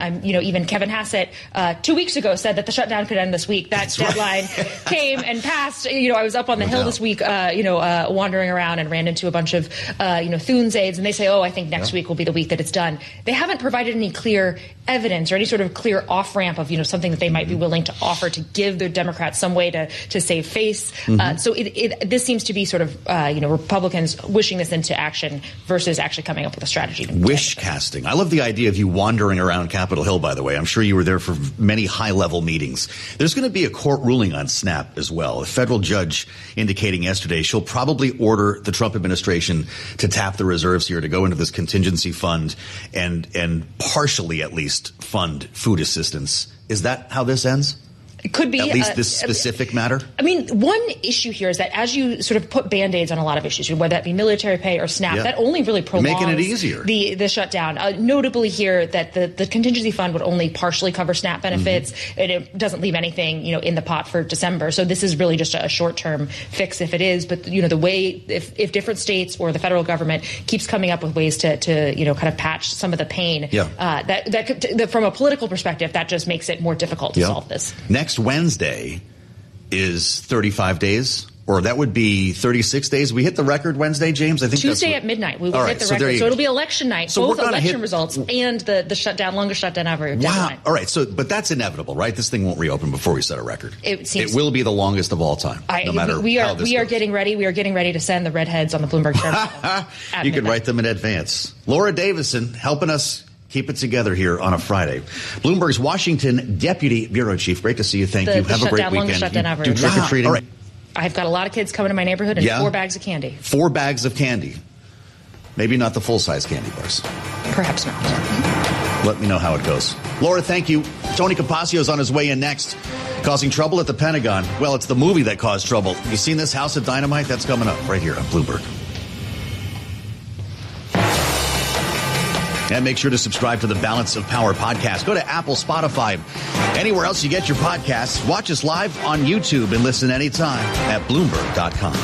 Even Kevin Hassett 2 weeks ago said that the shutdown could end this week. That deadline came and passed. I was up on the Hill this week, wandering around and ran into a bunch of, Thune's aides, and they say, I think next week will be the week that it's done. They haven't provided any clear evidence or any sort of clear off-ramp of, something that they might be willing to offer to give the Democrats some way to save face. So this seems to be sort of, Republicans wishing this into action versus actually coming up with a strategy. Wish casting. I love the idea of you wandering around Capitol Hill, by the way. I'm sure you were there for many high-level meetings. There's going to be a court ruling on SNAP as well. A federal judge indicating yesterday she'll probably order the Trump administration to tap the reserves here to go into this contingency fund and partially at least fund food assistance. Is that how this ends? It could be. At least this specific matter? One issue here is that as you sort of put Band-Aids on a lot of issues, whether that be military pay or SNAP, that only really prolongs making it easier. The shutdown. Notably here that the contingency fund would only partially cover SNAP benefits, and it doesn't leave anything, in the pot for December. So this is really just a short-term fix if it is. But, the way, if different states or the federal government keeps coming up with ways to kind of patch some of the pain, that could, from a political perspective, that just makes it more difficult to solve this. Next Wednesday is 35 days, or that would be 36 days. We hit the record Wednesday, James? I think Tuesday at midnight. We will hit the record. So it'll be election night, both election results and the shutdown, longest shutdown ever. Wow. All right. But that's inevitable, right? This thing won't reopen before we set a record. It will be the longest of all time, no matter how this goes. We are getting ready. We are getting ready to send the redheads on the Bloomberg Terminal. You can write them in advance. Laura Davison helping us keep it together here on a Friday. Bloomberg's Washington Deputy Bureau Chief. Great to see you. Thank you. Have a great weekend. Longest shutdown ever. Do trick-or-treating? All right. I've got a lot of kids coming to my neighborhood and 4 bags of candy. 4 bags of candy. Maybe not the full-size candy bars. Perhaps not. Let me know how it goes. Laura, thank you. Tony Capacio's on his way in next. Causing trouble at the Pentagon. Well, it's the movie that caused trouble. You seen this House of Dynamite? That's coming up right here on Bloomberg. And make sure to subscribe to the Balance of Power podcast. Go to Apple, Spotify, anywhere else you get your podcasts. Watch us live on YouTube and listen anytime at Bloomberg.com.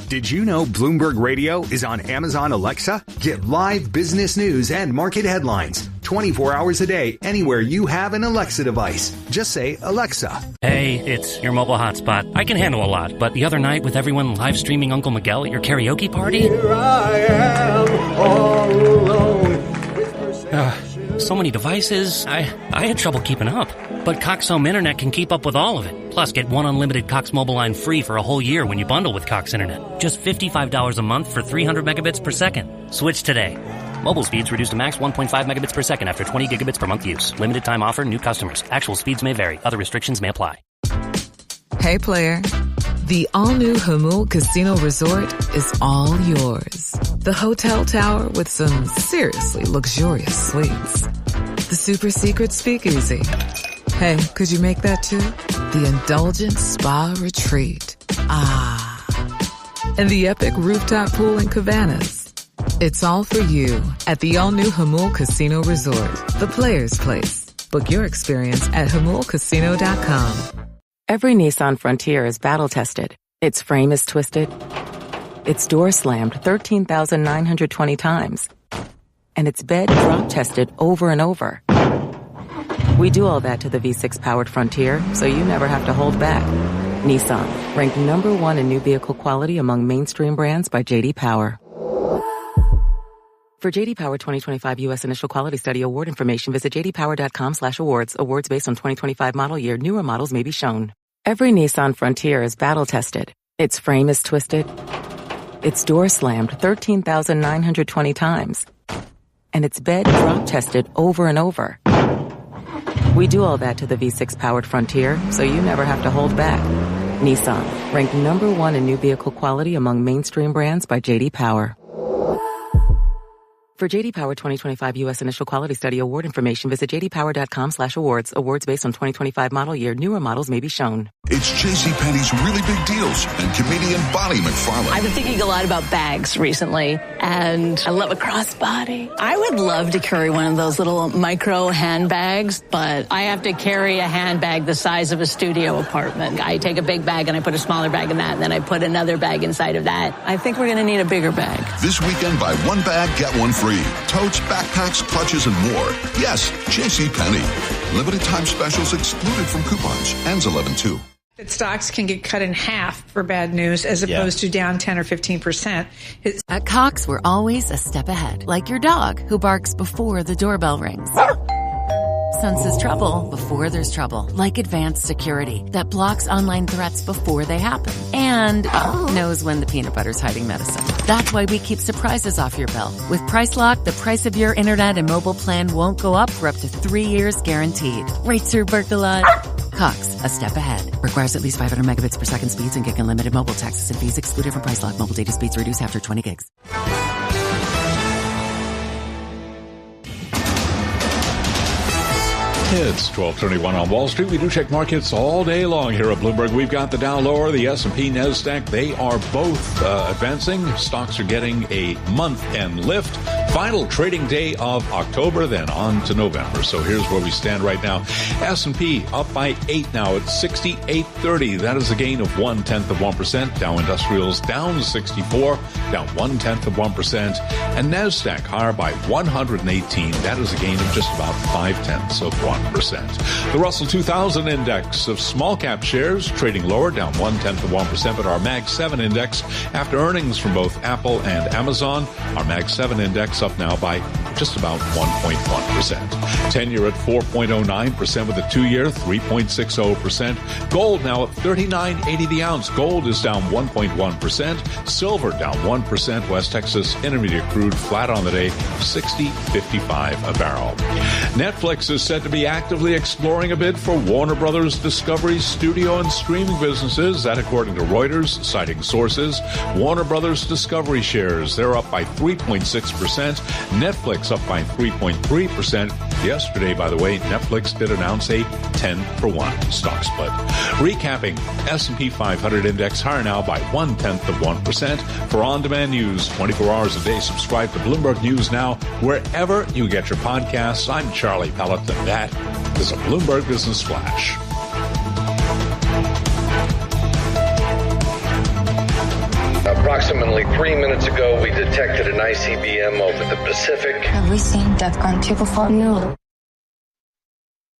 Did you know Bloomberg Radio is on Amazon Alexa? Get live business news and market headlines 24 hours a day anywhere you have an Alexa device. Just say, Alexa. Hey, it's your mobile hotspot. I can handle a lot, but the other night with everyone live streaming Uncle Miguel at your karaoke party? Here I am, all alone. So many devices, I had trouble keeping up. But Cox Home Internet can keep up with all of it. Plus, get one unlimited Cox mobile line free for a whole year when you bundle with Cox Internet. Just $55 a month for 300 megabits per second. Switch today. Mobile speeds reduced to max 1.5 megabits per second after 20 gigabits per month use. Limited time offer, new customers. Actual speeds may vary. Other restrictions may apply. Hey, player. The all-new Hamul Casino Resort is all yours. The hotel tower with some seriously luxurious suites. The super secret speakeasy. Hey, could you make that too? The indulgent spa retreat. Ah. And the epic rooftop pool in Cabanas. It's all for you at the all-new Hamul Casino Resort, the Players Place. Book your experience at HamulCasino.com. Every Nissan Frontier is battle-tested. Its frame is twisted. Its door slammed 13,920 times. And its bed drop-tested over and over. We do all that to the V6-powered Frontier, so you never have to hold back. Nissan, ranked #1 in new vehicle quality among mainstream brands by J.D. Power. For J.D. Power 2025 U.S. Initial Quality Study award information, visit jdpower.com/awards. Awards based on 2025 model year. Newer models may be shown. Every Nissan Frontier is battle-tested. Its frame is twisted. Its door slammed 13,920 times. And its bed drop-tested over and over. We do all that to the V6-powered Frontier, so you never have to hold back. Nissan, ranked #1 in new vehicle quality among mainstream brands by J.D. Power. For J.D. Power 2025 U.S. Initial Quality Study award information, visit jdpower.com/awards. Awards based on 2025 model year. Newer models may be shown. It's JCPenney's Really Big Deals and comedian Bonnie McFarlane. I've been thinking a lot about bags recently, and I love a crossbody. I would love to carry one of those little micro handbags, but I have to carry a handbag the size of a studio apartment. I take a big bag and I put a smaller bag in that, and then I put another bag inside of that. I think we're going to need a bigger bag. This weekend, buy one bag, get one free free. Totes, backpacks, clutches, and more. Yes, JCPenney. Limited time specials excluded from coupons. Ends 11/2. That stocks can get cut in half for bad news as opposed to down 10 or 15%. At Cox, we're always a step ahead, like your dog who barks before the doorbell rings. Senses trouble before there's trouble, like advanced security that blocks online threats before they happen and knows when the peanut butter's hiding medicine. That's why we keep surprises off your bill. With Price Lock, the price of your internet and mobile plan won't go up for up to 3 years guaranteed. Right, Sir Berkalot? Cox, a step ahead. Requires at least 500 megabits per second speeds and gig unlimited mobile. Taxes and fees excluded from Price Lock. Mobile data speeds reduced after 20 gigs. It's 12:31 on Wall Street. We do check markets all day long here at Bloomberg. We've got the Dow lower, the S&P, NASDAQ. They are both advancing. Stocks are getting a month-end lift. Final trading day of October, then on to November. So here's where we stand right now. S&P up by 8 now at 68.30. That is a gain of 0.1%. Dow Industrials down 64, down 0.1%. And NASDAQ higher by 118. That is a gain of just about 0.5%. The Russell 2000 index of small cap shares trading lower, down 0.1%, but our Mag 7 index, after earnings from both Apple and Amazon, our Mag 7 index up now by just about 1.1%. 10-year at 4.09% with a 2-year 3.60%. Gold now at $39.80 the ounce. Gold is down 1.1%. Silver down 1%. West Texas Intermediate crude flat on the day, $60.55 a barrel. Netflix is said to be actively exploring a bid for Warner Brothers Discovery's studio and streaming businesses. That according to Reuters, citing sources. Warner Brothers Discovery shares, they're up by 3.6%. Netflix up by 3.3%. Yesterday, by the way, Netflix did announce a 10-for-1 stock split. Recapping, S&P 500 index higher now by 0.1%. For on-demand news, 24 hours a day, subscribe to Bloomberg News Now wherever you get your podcasts. I'm Charlie Pellet, and that is a Bloomberg Business Flash. Approximately 3 minutes ago, we detected an ICBM over the Pacific. Have we seen DEFCON 2 before? No.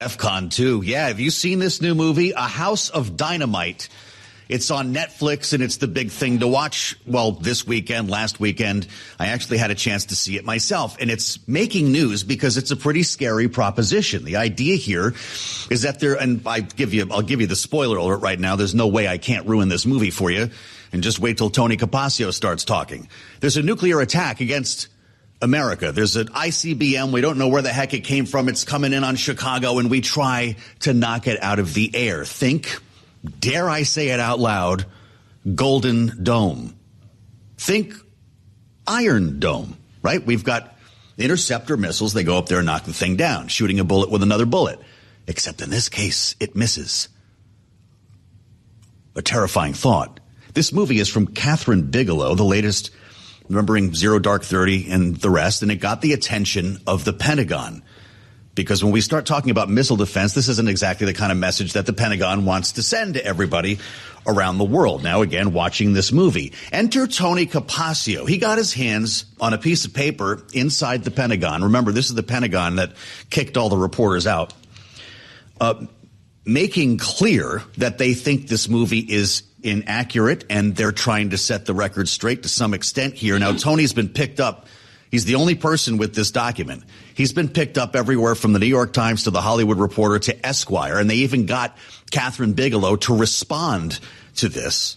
DEFCON 2. Yeah, have you seen this new movie, A House of Dynamite? It's on Netflix, and it's the big thing to watch. Well, this weekend, last weekend, I actually had a chance to see it myself. And it's making news because it's a pretty scary proposition. The idea here is that and I'll give you the spoiler alert right now. There's no way I can't ruin this movie for you. And just wait till Tony Capaccio starts talking. There's a nuclear attack against America. There's an ICBM. We don't know where the heck it came from. It's coming in on Chicago, and we try to knock it out of the air. Think, dare I say it out loud, Golden Dome. Think Iron Dome, right? We've got interceptor missiles. They go up there and knock the thing down, shooting a bullet with another bullet. Except in this case, it misses. A terrifying thought. This movie is from Catherine Bigelow, the latest, remembering Zero Dark 30 and the rest, and it got the attention of the Pentagon. Because when we start talking about missile defense, this isn't exactly the kind of message that the Pentagon wants to send to everybody around the world. Now, again, watching this movie. Enter Tony Capaccio. He got his hands on a piece of paper inside the Pentagon. Remember, this is the Pentagon that kicked all the reporters out. Making clear that they think this movie is inaccurate, and they're trying to set the record straight to some extent here. Now, Tony's been picked up. He's the only person with this document. He's been picked up everywhere from the New York Times to the Hollywood Reporter to Esquire, and they even got Catherine Bigelow to respond to this,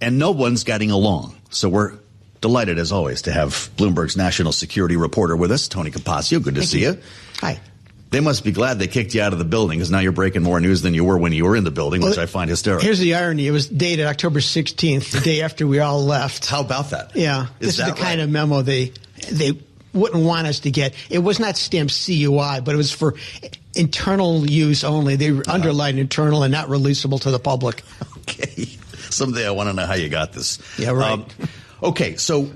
and no one's getting along. So we're delighted, as always, to have Bloomberg's national security reporter with us, Tony Capaccio. Good to see you. Hi. They must be glad they kicked you out of the building, because now you're breaking more news than you were when you were in the building, which I find hysterical. Here's the irony. It was dated October 16th, the day after we all left. How about that? Yeah. This is the kind of memo they wouldn't want us to get. It was not stamped CUI, but it was for internal use only. They underlined internal and not releasable to the public. Okay. Someday I want to know how you got this. Yeah, right. Okay, so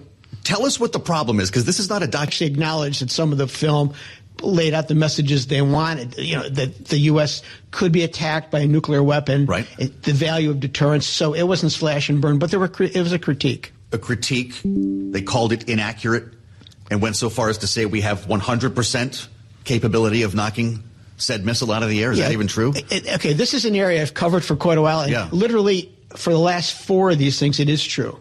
tell us what the problem is, because this is not a doc. Actually acknowledged that some of the film laid out the messages they wanted, that the U.S. could be attacked by a nuclear weapon, right? The value of deterrence. So it wasn't slash and burn, but it was a critique. A critique. They called it inaccurate. and went so far as to say we have 100% capability of knocking said missile out of the air. Is that even true? Okay, this is an area I've covered for quite a while. And literally, for the last 4 of these things, it is true.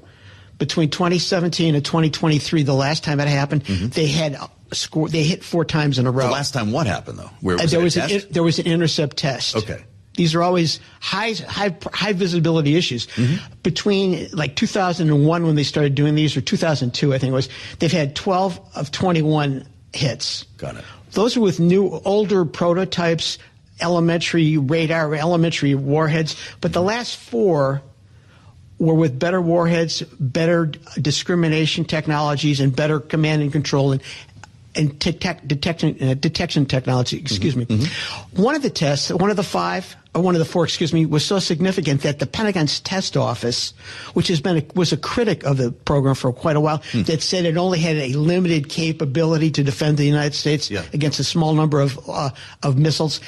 Between 2017 and 2023, the last time it happened, they had scored. They hit 4 times in a row. The last time what happened, though? Where was there was an intercept test. Okay. These are always high visibility issues. Between like 2001 when they started doing these, or 2002, I think it was, they've had 12 of 21 hits. Got it. Those are with older prototypes, elementary radar, elementary warheads. But the last 4 were with better warheads, better discrimination technologies, and better command and control and detection technology. Excuse me. One of the tests, one of the 4, was so significant that the Pentagon's test office, which was a critic of the program for quite a while, that said it only had a limited capability to defend the United States against a small number of missiles.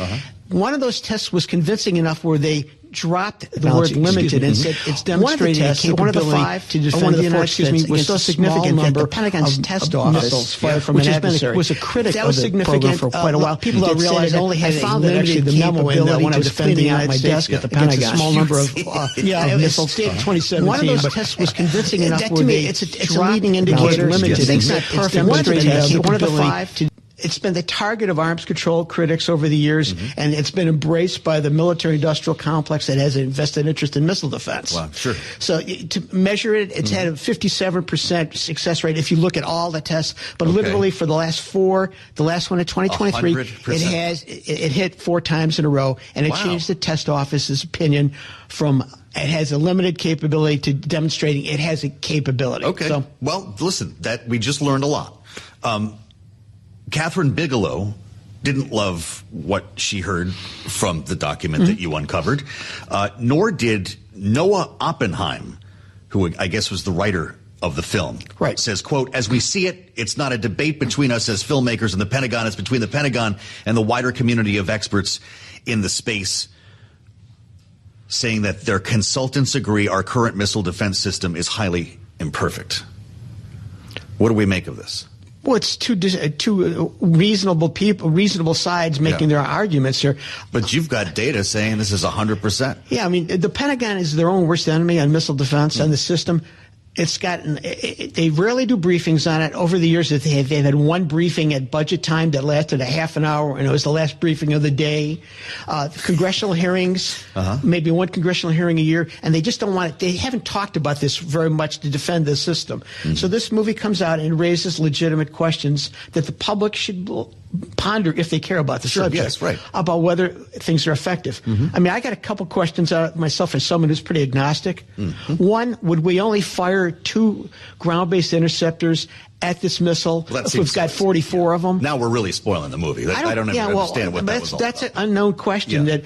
One of those tests was convincing enough where they dropped the word limited and said it's demonstrating a capability one of the 5 to defend the United States was so significant that the Pentagon's test office fired from an adversary was a critic of the program for quite a while. People don't realize it only had a limited the memo in when I was cleaning out my desk at the Pentagon. A small number of missiles. State 2017. One of those tests was convincing enough where they it's a leading indicator. Limited. It's not perfect. One of the 5 to it's been the target of arms control critics over the years, and it's been embraced by the military-industrial complex that has an vested interest in missile defense. Wow, sure. So to measure it, it's had a 57% success rate if you look at all the tests. But literally for the last 4, the last one in 2023, 100%. It hit 4 times in a row, and it changed the test office's opinion from it has a limited capability to demonstrating it has a capability. Okay. So, well, listen, that we just learned a lot. Catherine Bigelow didn't love what she heard from the document that you uncovered, nor did Noah Oppenheim, who I guess was the writer of the film. Right. Says, quote, as we see it, it's not a debate between us as filmmakers and the Pentagon. It's between the Pentagon and the wider community of experts in the space, saying that their consultants agree our current missile defense system is highly imperfect. What do we make of this? Well, it's two reasonable people, reasonable sides making their arguments here. But you've got data saying this is 100%. Yeah, I mean, the Pentagon is their own worst enemy on missile defense and the system. It's gotten. They rarely do briefings on it. Over the years, they've had one briefing at budget time that lasted a half an hour, and it was the last briefing of the day. Congressional hearings, maybe one congressional hearing a year, and they just don't want it. They haven't talked about this very much to defend the system. So this movie comes out and raises legitimate questions that the public should ponder if they care about the subject. Yes, right. About whether things are effective. I mean, I got a couple questions out myself as someone who's pretty agnostic. One, would we only fire 2 ground-based interceptors at this missile if we've got 44 of them? Now we're really spoiling the movie. I don't even understand what that was all That's about. an unknown question that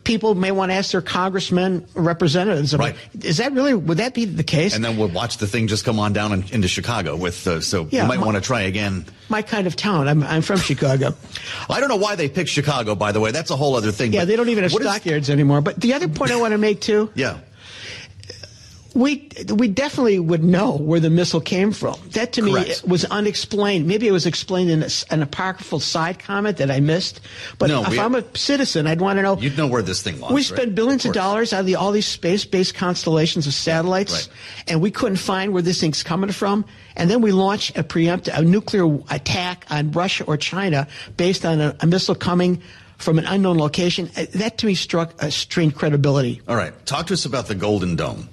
people may want to ask their congressmen, representatives about. Is that really, would that be the case? And then we'll watch the thing just come on down into Chicago with, you might want to try again. My kind of town. I'm from Chicago. Well, I don't know why they picked Chicago, by the way. That's a whole other thing. Yeah, they don't even have stockyards anymore. But the other point I want to make, too. We definitely would know where the missile came from. That, to me, was unexplained. Maybe it was explained in an apocryphal side comment that I missed. But if I'm a citizen, I'd want to know. You'd know where this thing was. We spend billions of dollars on all these space-based constellations of satellites, and we couldn't find where this thing's coming from. And then we launch a nuclear attack on Russia or China based on a missile coming from an unknown location. That, to me, strained credibility. All right. Talk to us about the Golden Dome.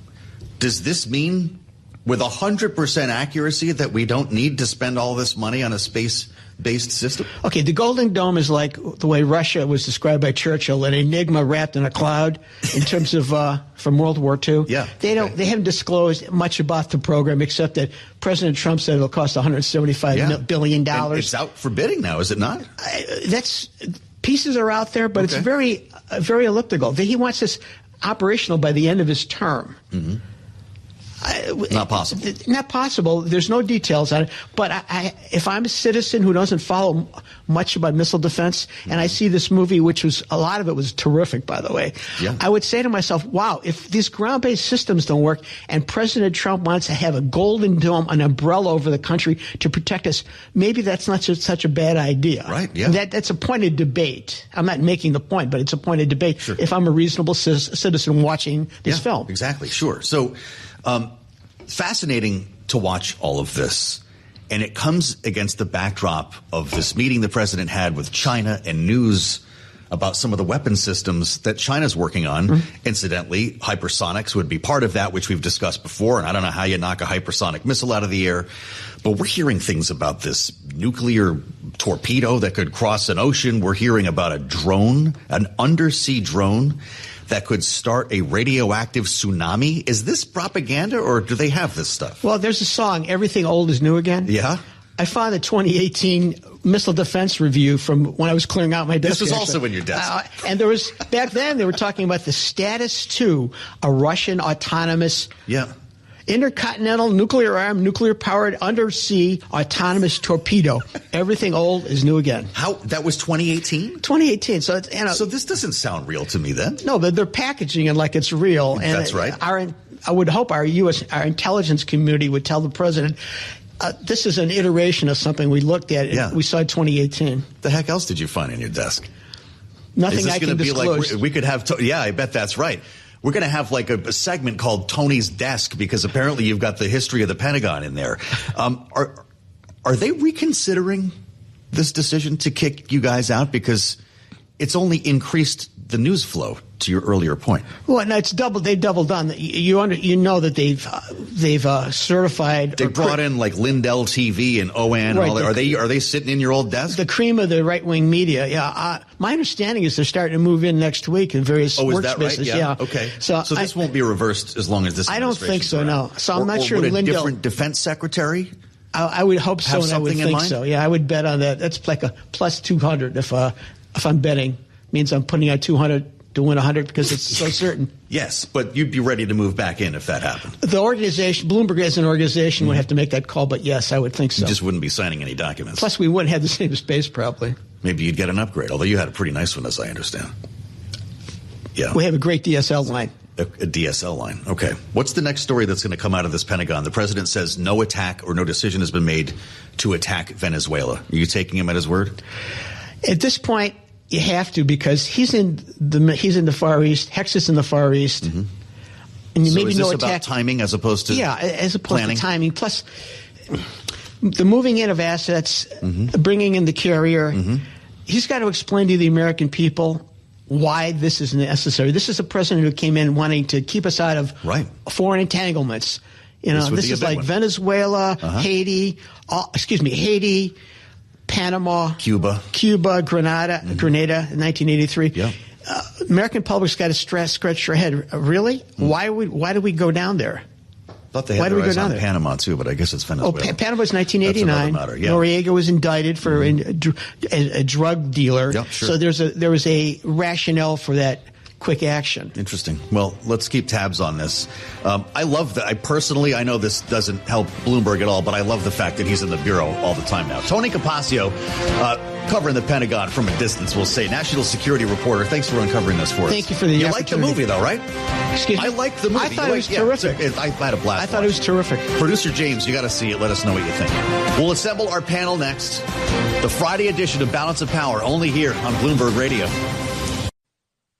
Does this mean with 100% accuracy that we don't need to spend all this money on a space-based system? Okay, the Golden Dome is like the way Russia was described by Churchill, an enigma wrapped in a cloud in terms of from World War II. Yeah. They haven't disclosed much about the program except that President Trump said it'll cost $175 billion. And it's out for bidding now, is it not? Pieces are out there, but it's very, very elliptical. He wants this operational by the end of his term. Not possible. Not possible. There's no details on it. But if I'm a citizen who doesn't follow much about missile defense, and I see this movie, which was a lot of it was terrific, by the way, I would say to myself, wow, if these ground-based systems don't work and President Trump wants to have a golden dome, an umbrella over the country to protect us, maybe that's not such a bad idea. Right, yeah. That's a point of debate. I'm not making the point, but it's a point of debate if I'm a reasonable citizen watching this film. Exactly, sure. So fascinating to watch all of this. And it comes against the backdrop of this meeting the president had with China and news about some of the weapon systems that China's working on. Incidentally, hypersonics would be part of that, which we've discussed before. And I don't know how you knock a hypersonic missile out of the air. But we're hearing things about this nuclear torpedo that could cross an ocean. We're hearing about a drone, an undersea drone that could start a radioactive tsunami. Is this propaganda, or do they have this stuff? Well, there's a song, Everything Old is New Again. Yeah? I found the 2018 Missile Defense Review from when I was clearing out my desk. This was also in your desk. And there was, back then, they were talking about the Status II, a Russian autonomous intercontinental nuclear-armed, nuclear-powered undersea autonomous torpedo. Everything old is new again. How? That was 2018? 2018. So, so this doesn't sound real to me then. No, but they're packaging it like it's real. And that's right. I would hope our intelligence community would tell the president, this is an iteration of something we looked at. We saw 2018. The heck else did you find in your desk? Nothing I can disclose. Like, we could have, I bet that's right. We're going to have like a segment called Tony's Desk, because apparently you've got the history of the Pentagon in there. Are they reconsidering this decision to kick you guys out? Because it's only increased the news flow, to your earlier point. Well, no, it's doubled. They've doubled down. You know that they've certified. They brought in like Lindell TV and OAN. And all that. Are they sitting in your old desk? The cream of the right wing media. Yeah. My understanding is they're starting to move in next week in various sports is that right? business. Yeah. Okay. So this won't be reversed as long as this. I don't think so. No. So I'm not sure. Would a Lindell, different defense secretary? I would hope so, and I would think so. Yeah, I would bet on that. That's like a plus 200 if I'm betting. Means I'm putting out 200 to win 100 because it's so certain. Yes, but you'd be ready to move back in if that happened. The organization, Bloomberg as an organization, would have to make that call, but yes, I would think so. You just wouldn't be signing any documents. Plus, we wouldn't have the same space, probably. Maybe you'd get an upgrade, although you had a pretty nice one, as I understand. Yeah. We have a great DSL line. A DSL line. Okay. What's the next story that's going to come out of this Pentagon? The president says no attack or no decision has been made to attack Venezuela. Are you taking him at his word? At this point, you have to, because he's in the Far East. Hex is in the Far East, and you maybe is this about timing as opposed to as opposed planning? to timing. Plus, the moving in of assets, bringing in the carrier. He's got to explain to the American people why this is necessary. This is a president who came in wanting to keep us out of foreign entanglements. You know, this is like Venezuela, Haiti, Haiti. Panama, Cuba, Grenada in 1983. Yeah. American public's got to scratch their head. Really? Why do we go down there? Thought they had their eyes on Panama too, but I guess it's Venezuela. Panama's 1989. Noriega was indicted for a drug dealer. Yeah, sure. So there was a rationale for that quick action. Interesting. Well, let's keep tabs on this. I love that. I know this doesn't help Bloomberg at all, but I love the fact that he's in the Bureau all the time now. Tony Capaccio, covering the Pentagon from a distance, we'll say. National security reporter. Thanks for uncovering this for us. Thank you for the You liked the movie, though, right? Excuse me? I liked the movie. I thought it was terrific. I had a blast. I thought it was terrific. Producer James, you got to see it. Let us know what you think. We'll assemble our panel next. The Friday edition of Balance of Power, only here on Bloomberg Radio.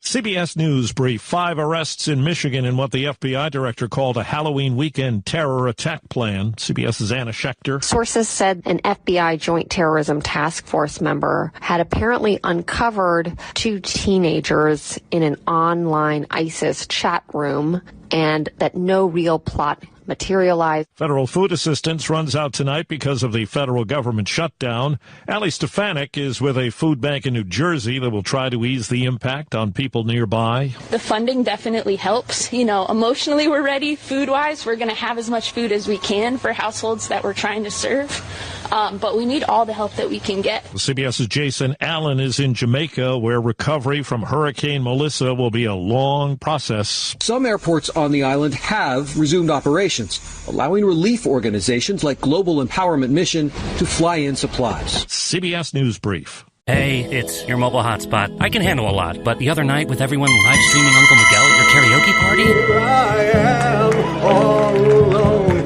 CBS News brief. 5 arrests in Michigan in what the FBI director called a Halloween weekend terror attack plan. CBS's Anna Schechter. Sources said an FBI Joint Terrorism Task Force member had apparently uncovered 2 teenagers in an online ISIS chat room, and that no real plot materialized. Federal food assistance runs out tonight because of the federal government shutdown. Allie Stefanik is with a food bank in New Jersey that will try to ease the impact on people nearby. The funding definitely helps. You know, emotionally we're ready. Food-wise, we're going to have as much food as we can for households that we're trying to serve. But we need all the help that we can get. CBS's Jason Allen is in Jamaica, where recovery from Hurricane Melissa will be a long process. Some airports on the island have resumed operations, allowing relief organizations like Global Empowerment Mission to fly in supplies. CBS News Brief. Hey, it's your mobile hotspot. I can handle a lot, but the other night with everyone live streaming Uncle Miguel at your karaoke party? Here I am, all alone.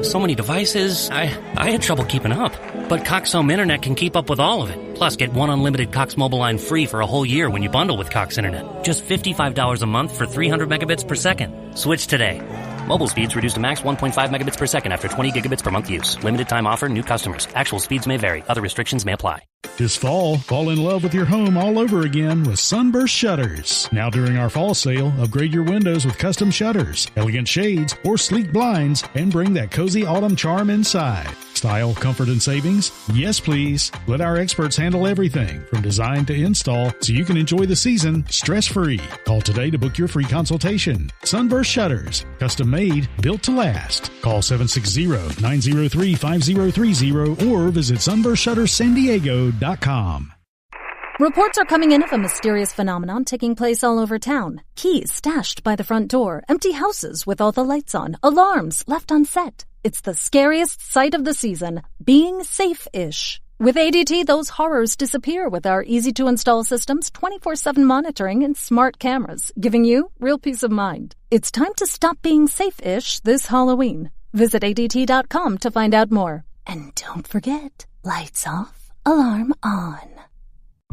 So many devices, I had trouble keeping up. But Cox Home Internet can keep up with all of it. Plus, get one unlimited Cox mobile line free for a whole year when you bundle with Cox Internet. Just $55 a month for 300 megabits per second. Switch today. Mobile speeds reduced to max 1.5 megabits per second after 20 gigabits per month use. Limited time offer, new customers. Actual speeds may vary. Other restrictions may apply. This fall, fall in love with your home all over again with Sunburst Shutters. Now during our fall sale, upgrade your windows with custom shutters, elegant shades, or sleek blinds, and bring that cozy autumn charm inside. Style, comfort, and savings? Yes, please. Let our experts handle everything from design to install so you can enjoy the season stress-free. Call today to book your free consultation. Sunburst Shutters. Custom made, built to last. Call 760-903-5030 or visit sunburstshutterssandiego.com. Reports are coming in of a mysterious phenomenon taking place all over town. Keys stashed by the front door, empty houses with all the lights on, alarms left unset. It's the scariest sight of the season, being safe-ish. With ADT, those horrors disappear with our easy-to-install systems, 24/7 monitoring, and smart cameras, giving you real peace of mind. It's time to stop being safe-ish this Halloween. Visit ADT.com to find out more. And don't forget, lights off, alarm on.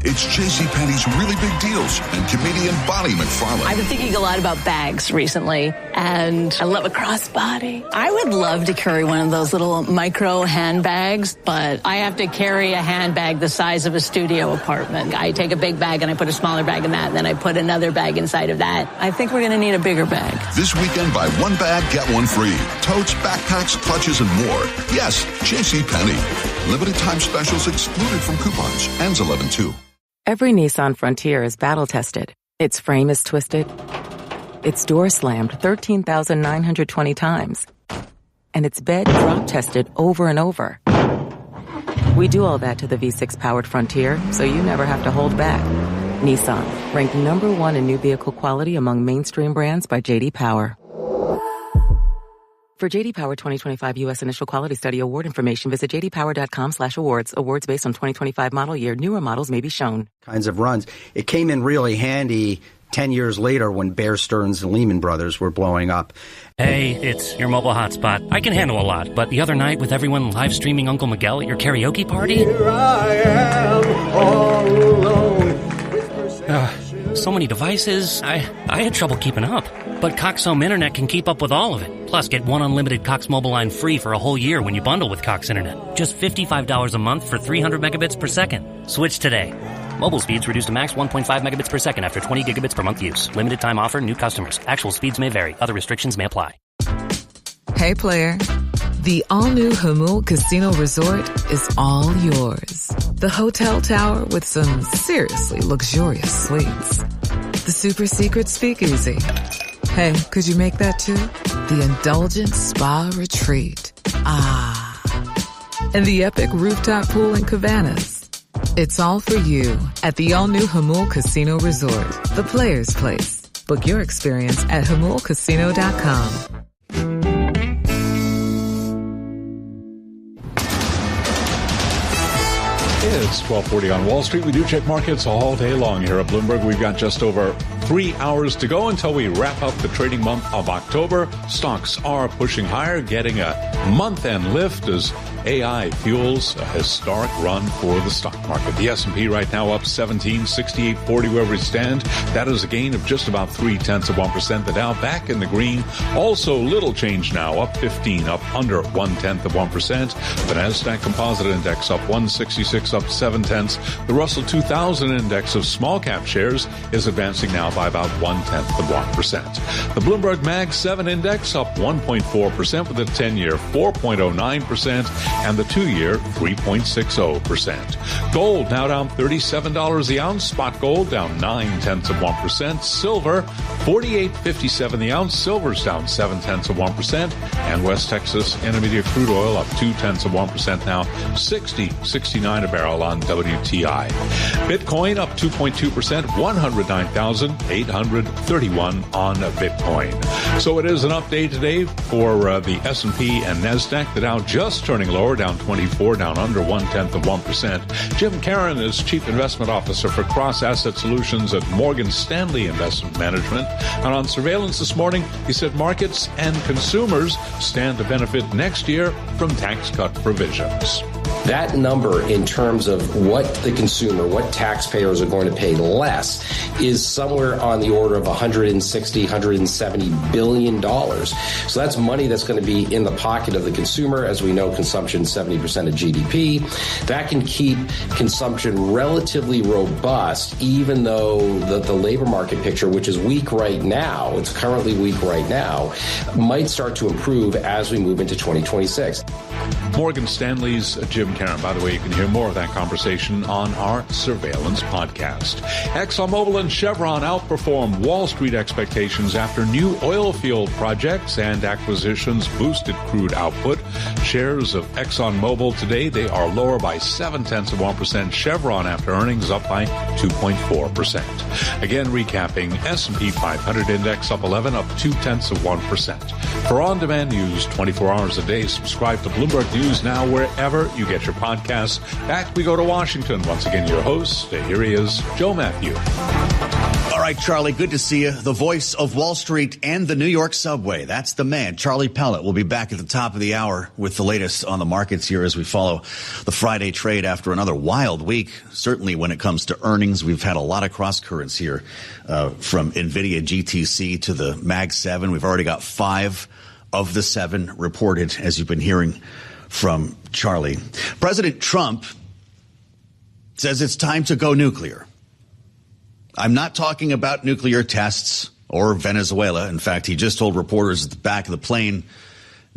It's JCPenney's Really Big Deals and comedian Bonnie McFarlane. I've been thinking a lot about bags recently, and I love a crossbody. I would love to carry one of those little micro handbags, but I have to carry a handbag the size of a studio apartment. I take a big bag and I put a smaller bag in that, and then I put another bag inside of that. I think we're going to need a bigger bag. This weekend, buy one bag, get one free. Totes, backpacks, clutches, and more. Yes, JCPenney. Limited time specials excluded from coupons. Ends 11/2. Every Nissan Frontier is battle-tested. Its frame is twisted. Its door slammed 13,920 times. And its bed drop-tested over and over. We do all that to the V6-powered Frontier, so you never have to hold back. Nissan, ranked number 1 in new vehicle quality among mainstream brands by J.D. Power. For J.D. Power 2025 U.S. Initial Quality Study Award information, visit jdpower.com/awards. Awards based on 2025 model year. Newer models may be shown. Kinds of runs. It came in really handy 10 years later when Bear Stearns and Lehman Brothers were blowing up. Hey, it's your mobile hotspot. I can handle a lot, but the other night with everyone live streaming Uncle Miguel at your karaoke party? Here I am, all alone. So many devices, I had trouble keeping up. But Cox Home Internet can keep up with all of it. Plus, get one unlimited Cox mobile line free for a whole year when you bundle with Cox Internet. Just $55 a month for 300 megabits per second. Switch today. Mobile speeds reduced to max 1.5 megabits per second after 20 gigabits per month use. Limited time offer, new customers. Actual speeds may vary. Other restrictions may apply. Hey, player. The all-new Hamul Casino Resort is all yours. The hotel tower with some seriously luxurious suites. The super secret speakeasy. Hey, could you make that too? The indulgent spa retreat. Ah. And the epic rooftop pool in Cabanas. It's all for you at the all-new Hamul Casino Resort, the player's place. Book your experience at HamulCasino.com. It's 12:40 on Wall Street. We do check markets all day long here at Bloomberg. We've got just over 3 hours to go until we wrap up the trading month of October. Stocks are pushing higher, getting a month-end lift as AI fuels a historic run for the stock market. The S&P right now up 17, 68.40 where we stand. That is a gain of just about 0.3%. The Dow back in the green. Also little change now, up 15, up under 0.1%. The Nasdaq Composite Index up 166, up 0.7. The Russell 2000 Index of small cap shares is advancing now by about 0.1%. The Bloomberg Mag 7 Index up 1.4% with a 10-year 4.09%. and the 2-year 3.60%. Gold now down $37 the ounce. Spot gold down 0.9%. Silver $48.57 the ounce. Silver's down 0.7%. And West Texas Intermediate crude oil up 0.2% now, $60.69 a barrel on WTI. Bitcoin up 2.2%, $109,831 on Bitcoin. So it is an update today for the S&P and NASDAQ. The Dow just turning lower, down 24, down under 0.1%. Jim Caron is Chief Investment Officer for Cross Asset Solutions at Morgan Stanley Investment Management. And on surveillance this morning, he said markets and consumers stand to benefit next year from tax cut provisions. That number in terms of what the consumer, what taxpayers are going to pay less is somewhere on the order of $160, $170 billion. So that's money that's going to be in the pocket of the consumer. As we know, consumption is 70% of GDP. That can keep consumption relatively robust, even though the labor market picture, which is weak right now, it's currently weak right now, might start to improve as we move into 2026. Morgan Stanley's Jim Caron. By the way, you can hear more of that conversation on our Surveillance podcast. ExxonMobil and Chevron outperformed Wall Street expectations after new oil field projects and acquisitions boosted crude output. Shares of ExxonMobil today, they are lower by 0.7%. Chevron after earnings up by 2.4%. Again, recapping, S&P 500 index up 11, up 0.2%. For on-demand news 24 hours a day, subscribe to Bloomberg News Now wherever you get your podcasts. Back we go to Washington. Once again, your host, here he is, Joe Matthew. All right, Charlie, good to see you. The voice of Wall Street and the New York subway. That's the man, Charlie Pellet. We'll be back at the top of the hour with the latest on the markets here as we follow the Friday trade after another wild week. Certainly when it comes to earnings, we've had a lot of cross currents here from NVIDIA GTC to the Mag 7. We've already got 5 of the 7 reported, as you've been hearing from Charlie. President Trump says it's time to go nuclear. I'm not talking about nuclear tests or Venezuela. In fact, he just told reporters at the back of the plane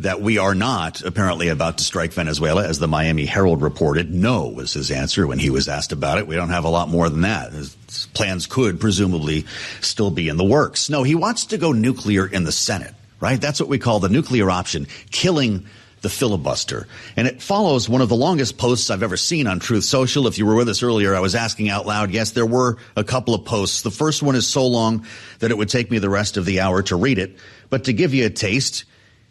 that we are not apparently about to strike Venezuela, as the Miami Herald reported. No was his answer when he was asked about it. We don't have a lot more than that. His plans could presumably still be in the works. No, he wants to go nuclear in the Senate, right? That's what we call the nuclear option, killing the filibuster. And it follows one of the longest posts I've ever seen on Truth Social. If you were with us earlier, I was asking out loud. Yes, there were a couple of posts. The first one is so long that it would take me the rest of the hour to read it. But to give you a taste,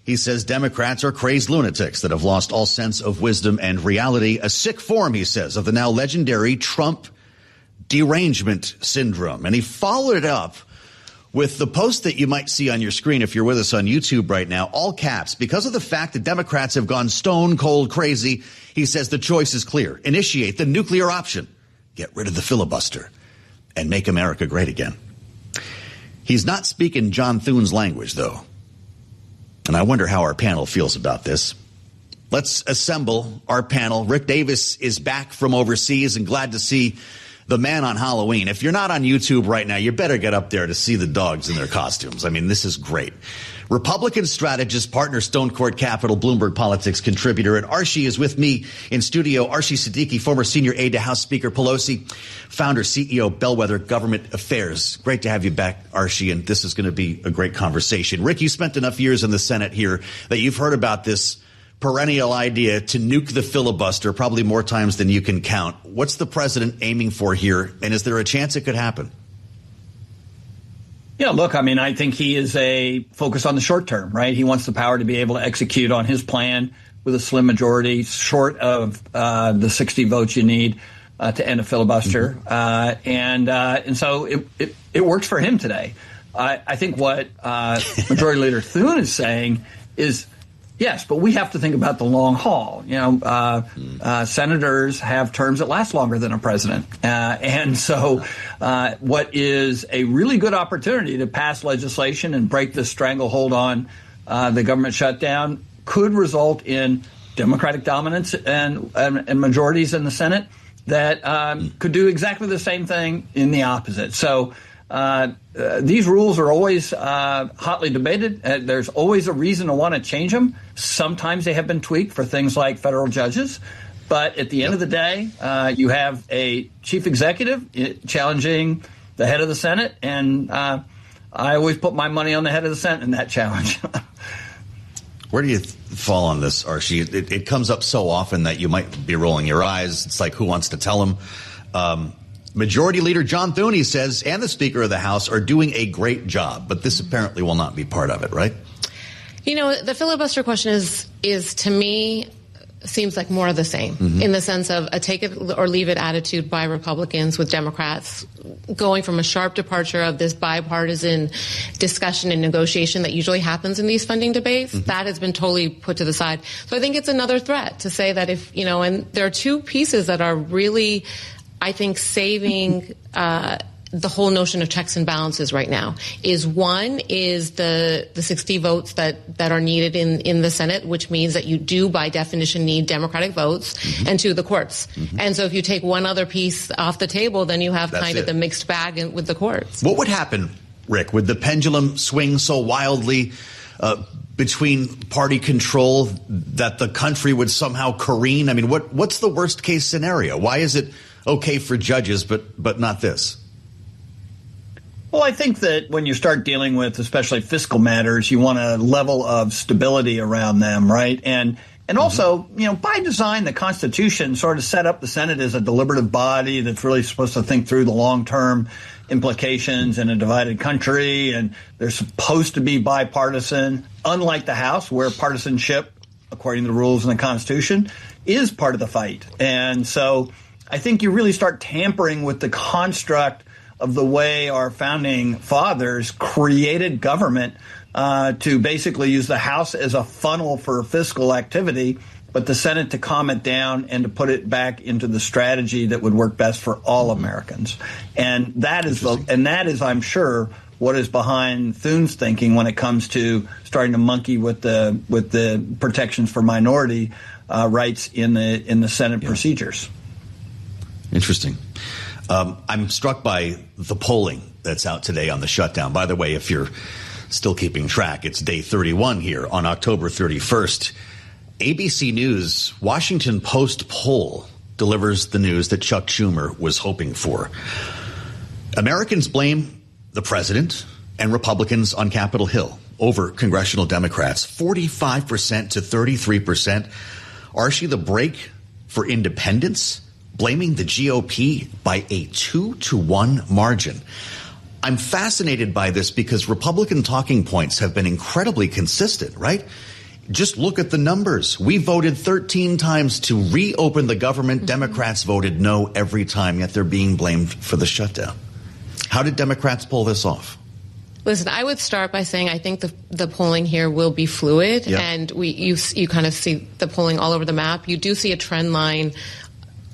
he says Democrats are crazed lunatics that have lost all sense of wisdom and reality. A sick form, he says, of the now legendary Trump derangement syndrome. And he followed it up with the post that you might see on your screen if you're with us on YouTube right now, all caps. Because of the fact that Democrats have gone stone cold crazy, he says the choice is clear. Initiate the nuclear option. Get rid of the filibuster and make America great again. He's not speaking John Thune's language, though. And I wonder how our panel feels about this. Let's assemble our panel. Rick Davis is back from overseas and glad to see the man on Halloween. If you're not on YouTube right now, you better get up there to see the dogs in their costumes. I mean, this is great. Republican strategist, partner, Stone Court Capital, Bloomberg Politics contributor, and Archie is with me in studio. Archie Siddiqui, former senior aide to House Speaker Pelosi, founder, CEO, Bellwether Government Affairs. Great to have you back, Archie, and this is going to be a great conversation. Rick, you spent enough years in the Senate here that you've heard about this perennial idea to nuke the filibuster probably more times than you can count. What's the president aiming for here, and is there a chance it could happen? Yeah, look, I mean, I think he is focused on the short term, right? He wants the power to be able to execute on his plan with a slim majority, short of the 60 votes you need to end a filibuster. And so it works for him today. I think what Majority Leader Thune is saying is, yes, but we have to think about the long haul. You know, senators have terms that last longer than a president. And so what is a really good opportunity to pass legislation and break the stranglehold on the government shutdown could result in Democratic dominance and majorities in the Senate that could do exactly the same thing in the opposite. So These rules are always hotly debated. There's always a reason to want to change them. Sometimes they have been tweaked for things like federal judges. But at the end of the day, you have a chief executive challenging the head of the Senate. And I always put my money on the head of the Senate in that challenge. Where do you fall on this, Archie? It comes up so often that you might be rolling your eyes. It's like, who wants to tell him? Majority Leader John Thune says, and the Speaker of the House are doing a great job, but this apparently will not be part of it, right? You know, the filibuster question is to me, seems like more of the same in the sense of a take it or leave it attitude by Republicans with Democrats going from a sharp departure of this bipartisan discussion and negotiation that usually happens in these funding debates. That has been totally put to the side. So I think it's another threat to say that if, you know, and there are two pieces that are really, I think, saving the whole notion of checks and balances right now. One is the 60 votes that are needed in the Senate, which means that you do by definition need Democratic votes, and two, the courts. And so if you take one other piece off the table, then you have kind of the mixed bag with the courts. What would happen, Rick? Would the pendulum swing so wildly between party control that the country would somehow careen? I mean, what's the worst case scenario? Why is it okay for judges, but not this? Well, I think that when you start dealing with especially fiscal matters, you want a level of stability around them, right? And also, you know, by design, the Constitution sort of set up the Senate as a deliberative body that's really supposed to think through the long-term implications in a divided country, and they're supposed to be bipartisan, unlike the House, where partisanship, according to the rules in the Constitution, is part of the fight. And so I think you really start tampering with the construct of the way our founding fathers created government to basically use the House as a funnel for fiscal activity, but the Senate to calm it down and to put it back into the strategy that would work best for all Americans. And that is, I'm sure, what is behind Thune's thinking when it comes to starting to monkey with the protections for minority rights in the Senate procedures. Interesting. I'm struck by the polling that's out today on the shutdown. By the way, if you're still keeping track, it's day 31 here on October 31st. ABC News Washington Post poll delivers the news that Chuck Schumer was hoping for. Americans blame the president and Republicans on Capitol Hill over congressional Democrats, 45% to 33%. Archie, the break for independents, blaming the GOP by a 2-1 margin. I'm fascinated by this because Republican talking points have been incredibly consistent, right? Just look at the numbers. We voted 13 times to reopen the government. Democrats voted no every time, yet they're being blamed for the shutdown. How did Democrats pull this off? Listen, I would start by saying I think the polling here will be fluid, and you kind of see the polling all over the map. You do see a trend line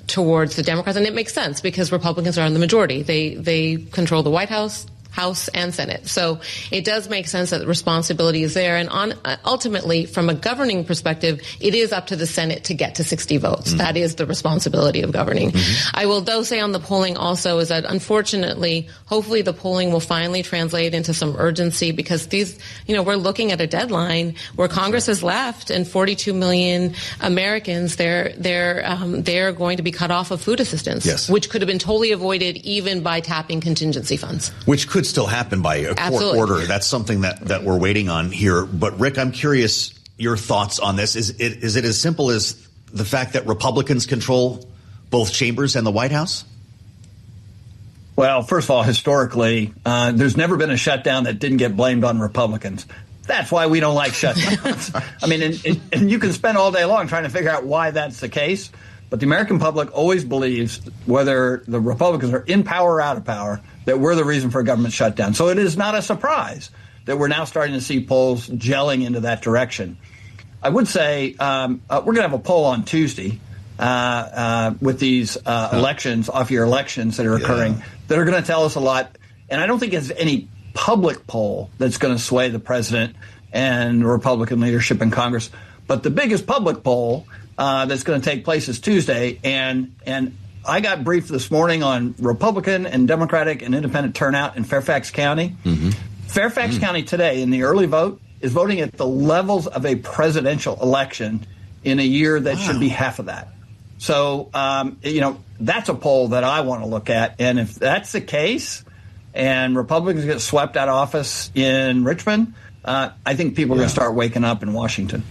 towards the Democrats, and it makes sense because Republicans are in the majority. They control the White House, and Senate. So it does make sense that the responsibility is there. And ultimately, from a governing perspective, it is up to the Senate to get to 60 votes. That is the responsibility of governing. I will, though, say on the polling also is that, unfortunately, hopefully the polling will finally translate into some urgency because we're looking at a deadline where Congress has left and 42 million Americans, they're going to be cut off of food assistance, which could have been totally avoided even by tapping contingency funds. Which could still happen by a court order. That's something that we're waiting on here. But Rick, I'm curious your thoughts on this. Is it as simple as the fact that Republicans control both chambers and the White House? Well, first of all, historically, there's never been a shutdown that didn't get blamed on Republicans. That's why we don't like shutdowns. I mean, and you can spend all day long trying to figure out why that's the case. But the American public always believes, whether the Republicans are in power or out of power, that we're the reason for a government shutdown. So it is not a surprise that we're now starting to see polls gelling into that direction. I would say we're going to have a poll on Tuesday with these elections, off-year elections that are occurring, that are going to tell us a lot. And I don't think it's any public poll that's going to sway the president and Republican leadership in Congress. But the biggest public poll that's going to take place is Tuesday, and I got briefed this morning on Republican and Democratic and Independent turnout in Fairfax County. Fairfax County today in the early vote is voting at the levels of a presidential election in a year that should be half of that. So, that's a poll that I want to look at. And if that's the case and Republicans get swept out of office in Richmond, I think people are going to start waking up in Washington.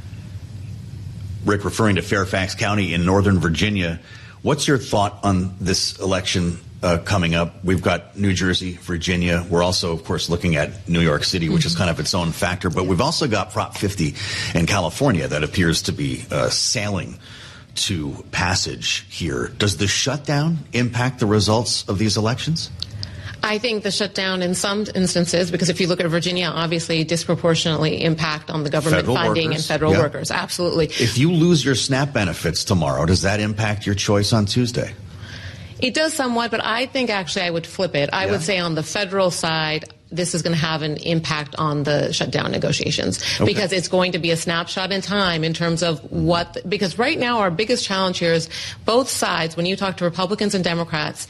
Rick, referring to Fairfax County in Northern Virginia, what's your thought on this election coming up? We've got New Jersey, Virginia. We're also, of course, looking at New York City, which is kind of its own factor. But we've also got Prop 50 in California that appears to be sailing to passage here. Does the shutdown impact the results of these elections? I think the shutdown in some instances, because if you look at Virginia, obviously disproportionately impact on the government Federal funding workers. and federal workers. Absolutely. If you lose your SNAP benefits tomorrow, does that impact your choice on Tuesday? It does somewhat, but I think actually I would flip it. I would say on the federal side, this is going to have an impact on the shutdown negotiations because it's going to be a snapshot in time in terms of because right now our biggest challenge here is both sides, when you talk to Republicans and Democrats,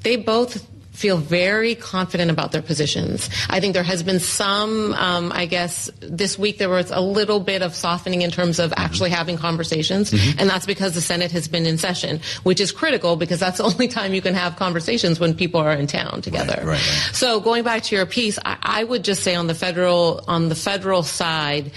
they both feel very confident about their positions. I think there has been some, I guess, this week there was a little bit of softening in terms of actually having conversations, and that's because the Senate has been in session, which is critical because that's the only time you can have conversations when people are in town together. Right. So going back to your piece, I would just say on the federal side,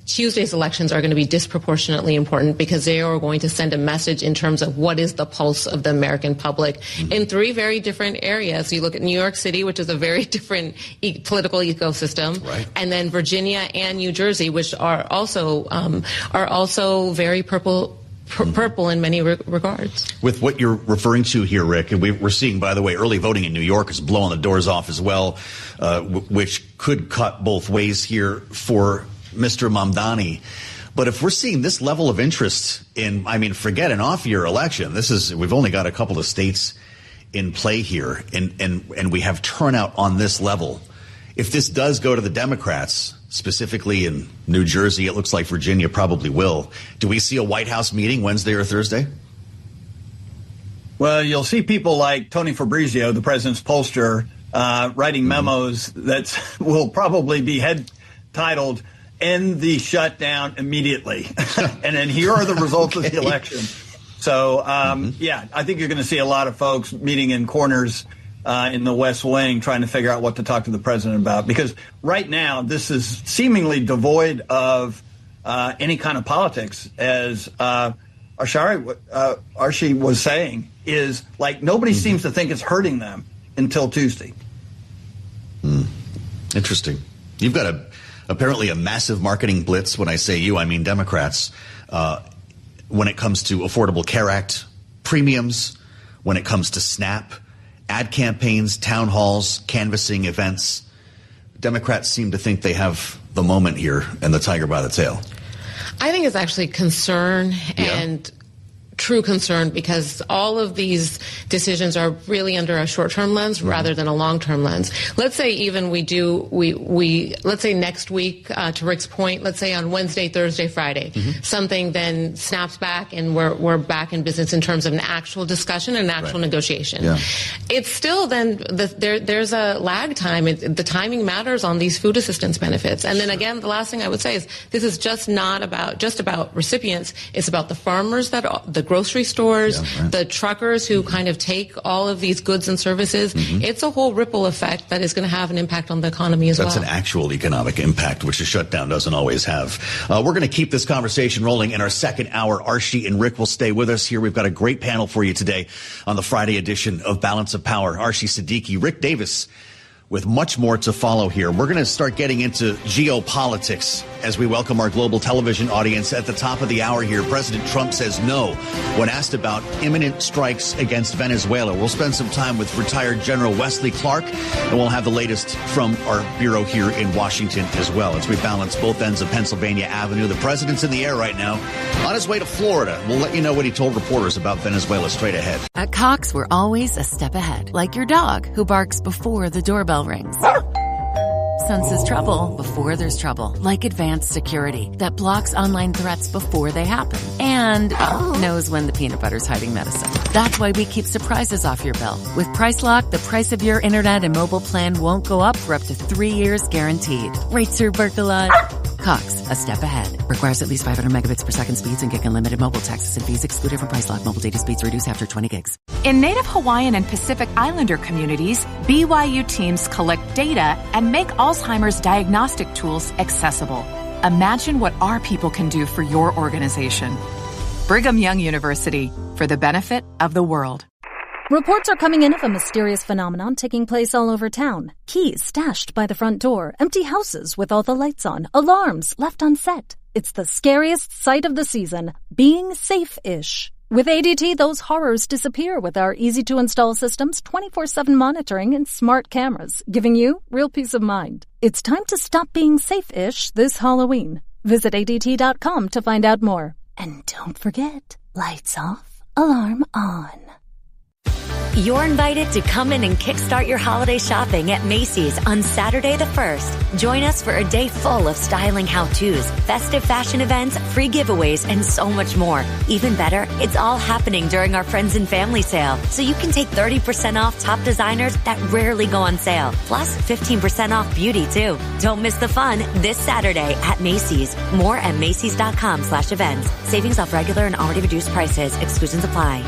Tuesday's elections are going to be disproportionately important because they are going to send a message in terms of what is the pulse of the American public in three very different areas. You look at New York City, which is a very different political ecosystem, and then Virginia and New Jersey, which are also very purple in many regards. With what you're referring to here, Rick, and we're seeing, by the way, early voting in New York is blowing the doors off as well, which could cut both ways here for Mr. Mamdani. But if we're seeing this level of interest in, forget an off-year election. We've only got a couple of states in play here, and we have turnout on this level. If this does go to the Democrats, specifically in New Jersey, it looks like Virginia probably will. Do we see a White House meeting Wednesday or Thursday? Well, you'll see people like Tony Fabrizio, the president's pollster, writing memos that will probably be titled, "End the shutdown immediately." And then here are the results of the election. So, I think you're going to see a lot of folks meeting in corners in the West Wing trying to figure out what to talk to the president about. Because right now, this is seemingly devoid of any kind of politics, as Archie was saying, is like nobody seems to think it's hurting them until Tuesday. Interesting. You've got apparently a massive marketing blitz. When I say you, I mean Democrats. When it comes to Affordable Care Act premiums, when it comes to SNAP, ad campaigns, town halls, canvassing events, Democrats seem to think they have the moment here and the tiger by the tail. I think it's actually concern and true concern because all of these decisions are really under a short-term lens rather than a long-term lens. Let's say even let's say next week, to Rick's point, let's say on Wednesday, Thursday, Friday, something then snaps back and we're back in business in terms of an actual discussion and an actual negotiation. It's still then there's a lag time. The timing matters on these food assistance benefits. And then again, the last thing I would say is this is just not about recipients. It's about the farmers the grocery stores, the truckers who kind of take all of these goods and services. It's a whole ripple effect that is going to have an impact on the economy as well. That's an actual economic impact, which a shutdown doesn't always have. We're going to keep this conversation rolling in our second hour. Archie and Rick will stay with us here. We've got a great panel for you today on the Friday edition of Balance of Power. Archie Siddiqui, Rick Davis, with much more to follow here. We're going to start getting into geopolitics as we welcome our global television audience at the top of the hour here. President Trump says no when asked about imminent strikes against Venezuela. We'll spend some time with retired General Wesley Clark, and we'll have the latest from our bureau here in Washington as well as we balance both ends of Pennsylvania Avenue. The president's in the air right now on his way to Florida. We'll let you know what he told reporters about Venezuela straight ahead. At Cox, we're always a step ahead, like your dog who barks before the doorbell rings. Senses trouble before there's trouble, like advanced security that blocks online threats before they happen, and knows when the peanut butter's hiding medicine. That's why we keep surprises off your bill. With Price Lock, the price of your internet and mobile plan won't go up for up to 3 years guaranteed. Right, Sir Berkelot? Cox, a step ahead. Requires at least 500 megabits per second speeds and gig unlimited mobile. Taxes and fees excluded from Price Lock. Mobile data speeds reduced after 20 gigs. In Native Hawaiian and Pacific Islander communities, BYU teams collect data and make Alzheimer's diagnostic tools accessible. Imagine what our people can do for your organization. Brigham Young University, for the benefit of the world. Reports are coming in of a mysterious phenomenon taking place all over town. Keys stashed by the front door, empty houses with all the lights on, alarms left unset. It's the scariest sight of the season, being safe-ish. With ADT, those horrors disappear with our easy-to-install systems, 24/7 monitoring, and smart cameras, giving you real peace of mind. It's time to stop being safe-ish this Halloween. Visit ADT.com to find out more. And don't forget, lights off, alarm on. You're invited to come in and kickstart your holiday shopping at Macy's on Saturday the 1st. Join us for a day full of styling how-tos, festive fashion events, free giveaways, and so much more. Even better, it's all happening during our Friends and Family sale, so you can take 30% off top designers that rarely go on sale, plus 15% off beauty, too. Don't miss the fun this Saturday at Macy's. More at Macys.com/events. Savings off regular and already reduced prices. Exclusions apply.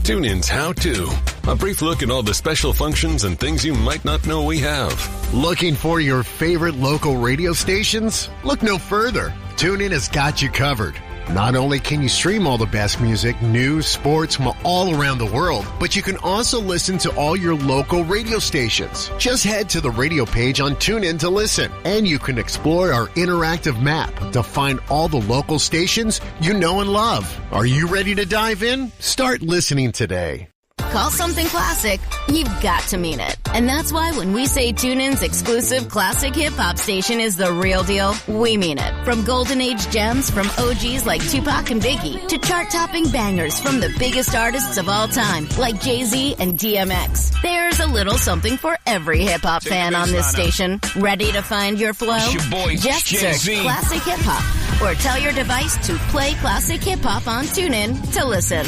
TuneIn's How To. A brief look at all the special functions and things you might not know we have. Looking for your favorite local radio stations? Look no further. TuneIn has got you covered. Not only can you stream all the best music, news, sports from all around the world, but you can also listen to all your local radio stations. Just head to the radio page on TuneIn to listen, and you can explore our interactive map to find all the local stations you know and love. Are you ready to dive in? Start listening today. Call something classic, you've got to mean it. And that's why when we say TuneIn's exclusive classic hip-hop station is the real deal, we mean it. From golden age gems from OGs like Tupac and Biggie to chart-topping bangers from the biggest artists of all time like Jay-Z and DMX. There's a little something for every hip-hop fan on this station. Ready to find your flow? It's your boy, just Jay-Z. search Classic Hip-Hop or tell your device to play Classic Hip-Hop on TuneIn to listen.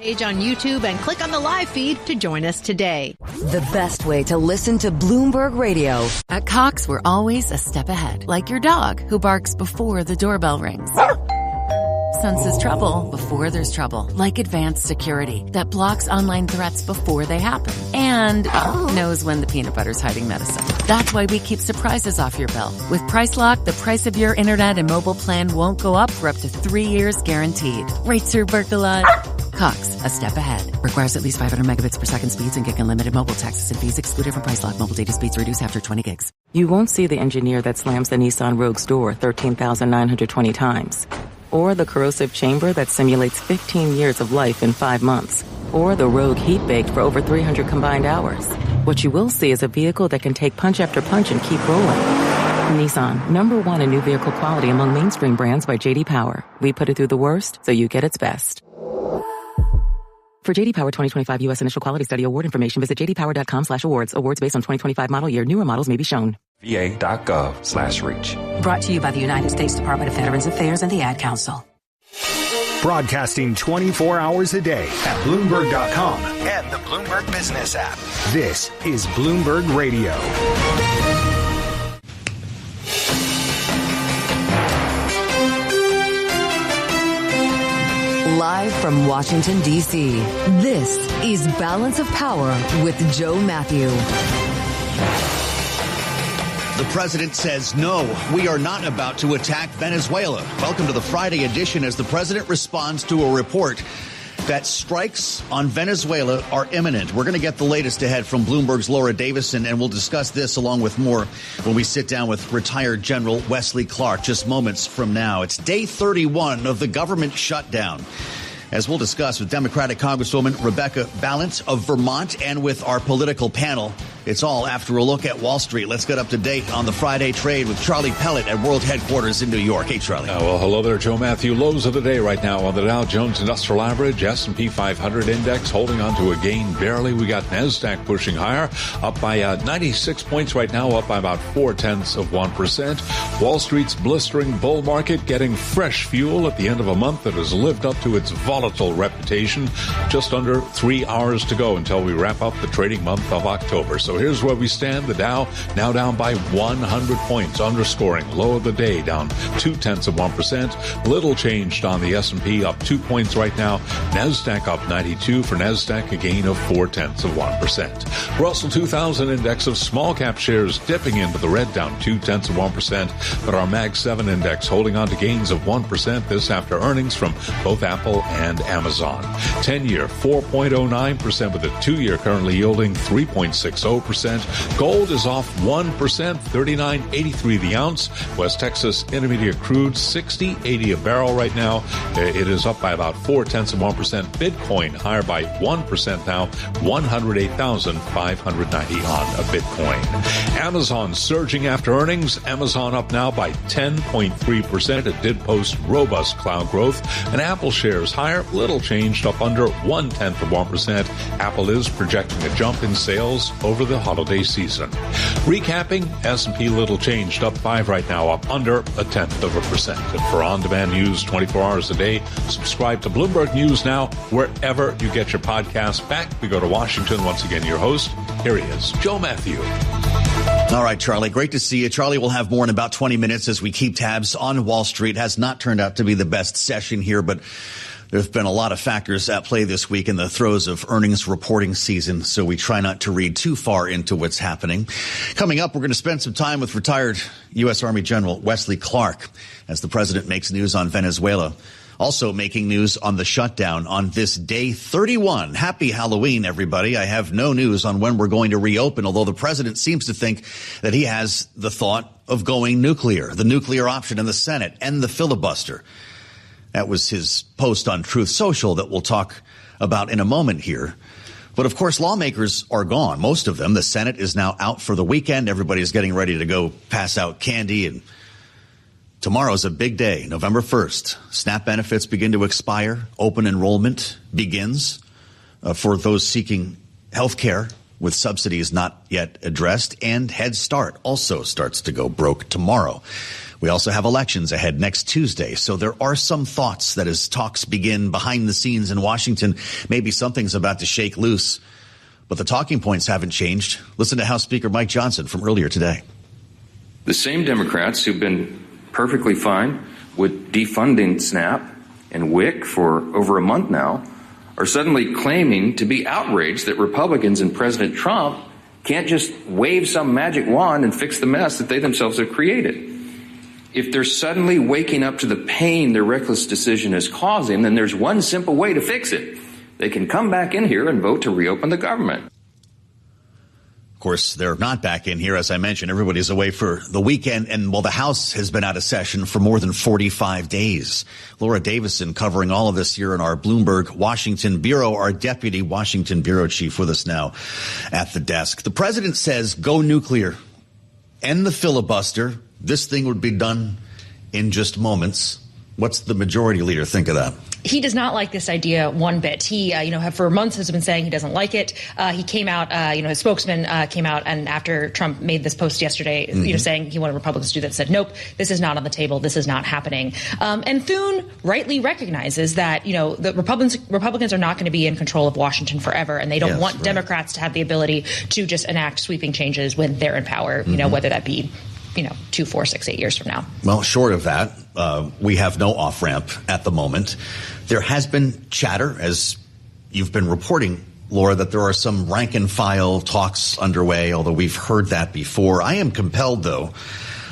Page on YouTube and click on the live feed to join us today. The best way to listen to Bloomberg Radio. At Cox, we're always a step ahead, like your dog who barks before the doorbell rings. Senses trouble before there's trouble, like advanced security that blocks online threats before they happen, and knows when the peanut butter's hiding medicine. That's why we keep surprises off your bill. With Price Lock, the price of your internet and mobile plan won't go up for up to 3 years guaranteed. Right, Sir Berkelot? Cox, a step ahead. Requires at least 500 megabits per second speeds and gig unlimited mobile. Taxes and fees excluded from Price Lock. Mobile data speeds reduced after 20 gigs. You won't see the engineer that slams the Nissan Rogue's door 13,920 times. Or the corrosive chamber that simulates 15 years of life in 5 months. Or the Rogue heat baked for over 300 combined hours. What you will see is a vehicle that can take punch after punch and keep rolling. Nissan, #1 in new vehicle quality among mainstream brands by J.D. Power. We put it through the worst so you get its best. For J.D. Power 2025 U.S. Initial Quality Study Award information, visit jdpower.com/awards. Awards based on 2025 model year. Newer models may be shown. VA.gov/reach. Brought to you by the United States Department of Veterans Affairs and the Ad Council. Broadcasting 24 hours a day at Bloomberg.com and the Bloomberg Business app. This is Bloomberg Radio. Live from Washington, D.C., this is Balance of Power with Joe Matthew. The president says, no, we are not about to attack Venezuela. Welcome to the Friday edition as the president responds to a report that strikes on Venezuela are imminent. We're going to get the latest ahead from Bloomberg's Laura Davison, and we'll discuss this along with more when we sit down with retired General Wesley Clark just moments from now. It's day 31 of the government shutdown, as we'll discuss with Democratic Congresswoman Rebecca Balint of Vermont and with our political panel. It's all after a look at Wall Street. Let's get up to date on the Friday trade with Charlie Pellet at World Headquarters in New York. Hey, Charlie. Well, hello there, Joe Matthew. Lows of the day right now on the Dow Jones Industrial Average, S&P 500 Index holding on to a gain barely. We got NASDAQ pushing higher, up by 96 points right now, up by about 0.4%. Wall Street's blistering bull market getting fresh fuel at the end of a month that has lived up to its volatile reputation. Just under 3 hours to go until we wrap up the trading month of October. So here's where we stand. The Dow now down by 100 points, underscoring low of the day, down 0.2%. Little changed on the S&P, up 2 points right now. NASDAQ up 92. For NASDAQ, a gain of 0.4%. Russell 2000 Index of small cap shares dipping into the red, down 0.2%. But our Mag 7 Index holding on to gains of 1%. This after earnings from both Apple and Amazon. 10-year 4.09% with a 2-year currently yielding 3.60%. Gold is off 1%, $39.83 the ounce. West Texas Intermediate Crude, $60.80 a barrel right now. It is up by about 0.4%. Bitcoin higher by 1% now, $108,590 on a Bitcoin. Amazon surging after earnings. Amazon up now by 10.3%. It did post robust cloud growth. And Apple shares higher, little changed, up under 0.1%. Apple is projecting a jump in sales over the holiday season. Recapping, S&P little changed, up 5 right now, up under 0.1%. And for on-demand news 24 hours a day, subscribe to Bloomberg News Now wherever you get your podcasts. Back, we go to Washington. Once again, your host, here he is, Joe Matthew. All right, Charlie, great to see you. Charlie will have more in about 20 minutes as we keep tabs on Wall Street. Has not turned out to be the best session here, but there's been a lot of factors at play this week in the throes of earnings reporting season, so we try not to read too far into what's happening. Coming up, we're going to spend some time with retired U.S. Army General Wesley Clark as the president makes news on Venezuela. Also making news on the shutdown on this day 31. Happy Halloween, everybody. I have no news on when we're going to reopen, although the president seems to think that he has the thought of going nuclear, the nuclear option in the Senate, and the filibuster. That was his post on Truth Social that we'll talk about in a moment here. But, of course, lawmakers are gone, most of them. The Senate is now out for the weekend. Everybody's getting ready to go pass out candy. And tomorrow's a big day, November 1st. SNAP benefits begin to expire. Open enrollment begins for those seeking health care with subsidies not yet addressed. And Head Start also starts to go broke tomorrow. We also have elections ahead next Tuesday. So there are some thoughts that as talks begin behind the scenes in Washington, maybe something's about to shake loose. But the talking points haven't changed. Listen to House Speaker Mike Johnson from earlier today. The same Democrats who've been perfectly fine with defunding SNAP and WIC for over a month now are suddenly claiming to be outraged that Republicans and President Trump can't just wave some magic wand and fix the mess that they themselves have created. If they're suddenly waking up to the pain their reckless decision is causing, then there's one simple way to fix it. They can come back in here and vote to reopen the government. Of course, they're not back in here. As I mentioned, everybody's away for the weekend. And, well, the House has been out of session for more than 45 days. Laura Davison covering all of this here in our Bloomberg Washington Bureau, our deputy Washington Bureau chief with us now at the desk. The president says go nuclear, end the filibuster. This thing would be done in just moments. What's the majority leader think of that? He does not like this idea one bit. He, for months has been saying he doesn't like it. He came out, his spokesman came out, and after Trump made this post yesterday, saying he wanted Republicans to do that, said, nope, this is not on the table. This is not happening. And Thune rightly recognizes that, the Republicans are not going to be in control of Washington forever, and they don't want Democrats to have the ability to just enact sweeping changes when they're in power, whether that be 2, 4, 6, 8 years from now. Well, short of that, we have no off-ramp at the moment. There has been chatter, as you've been reporting, Laura, that there are some rank-and-file talks underway, although we've heard that before. I am compelled, though,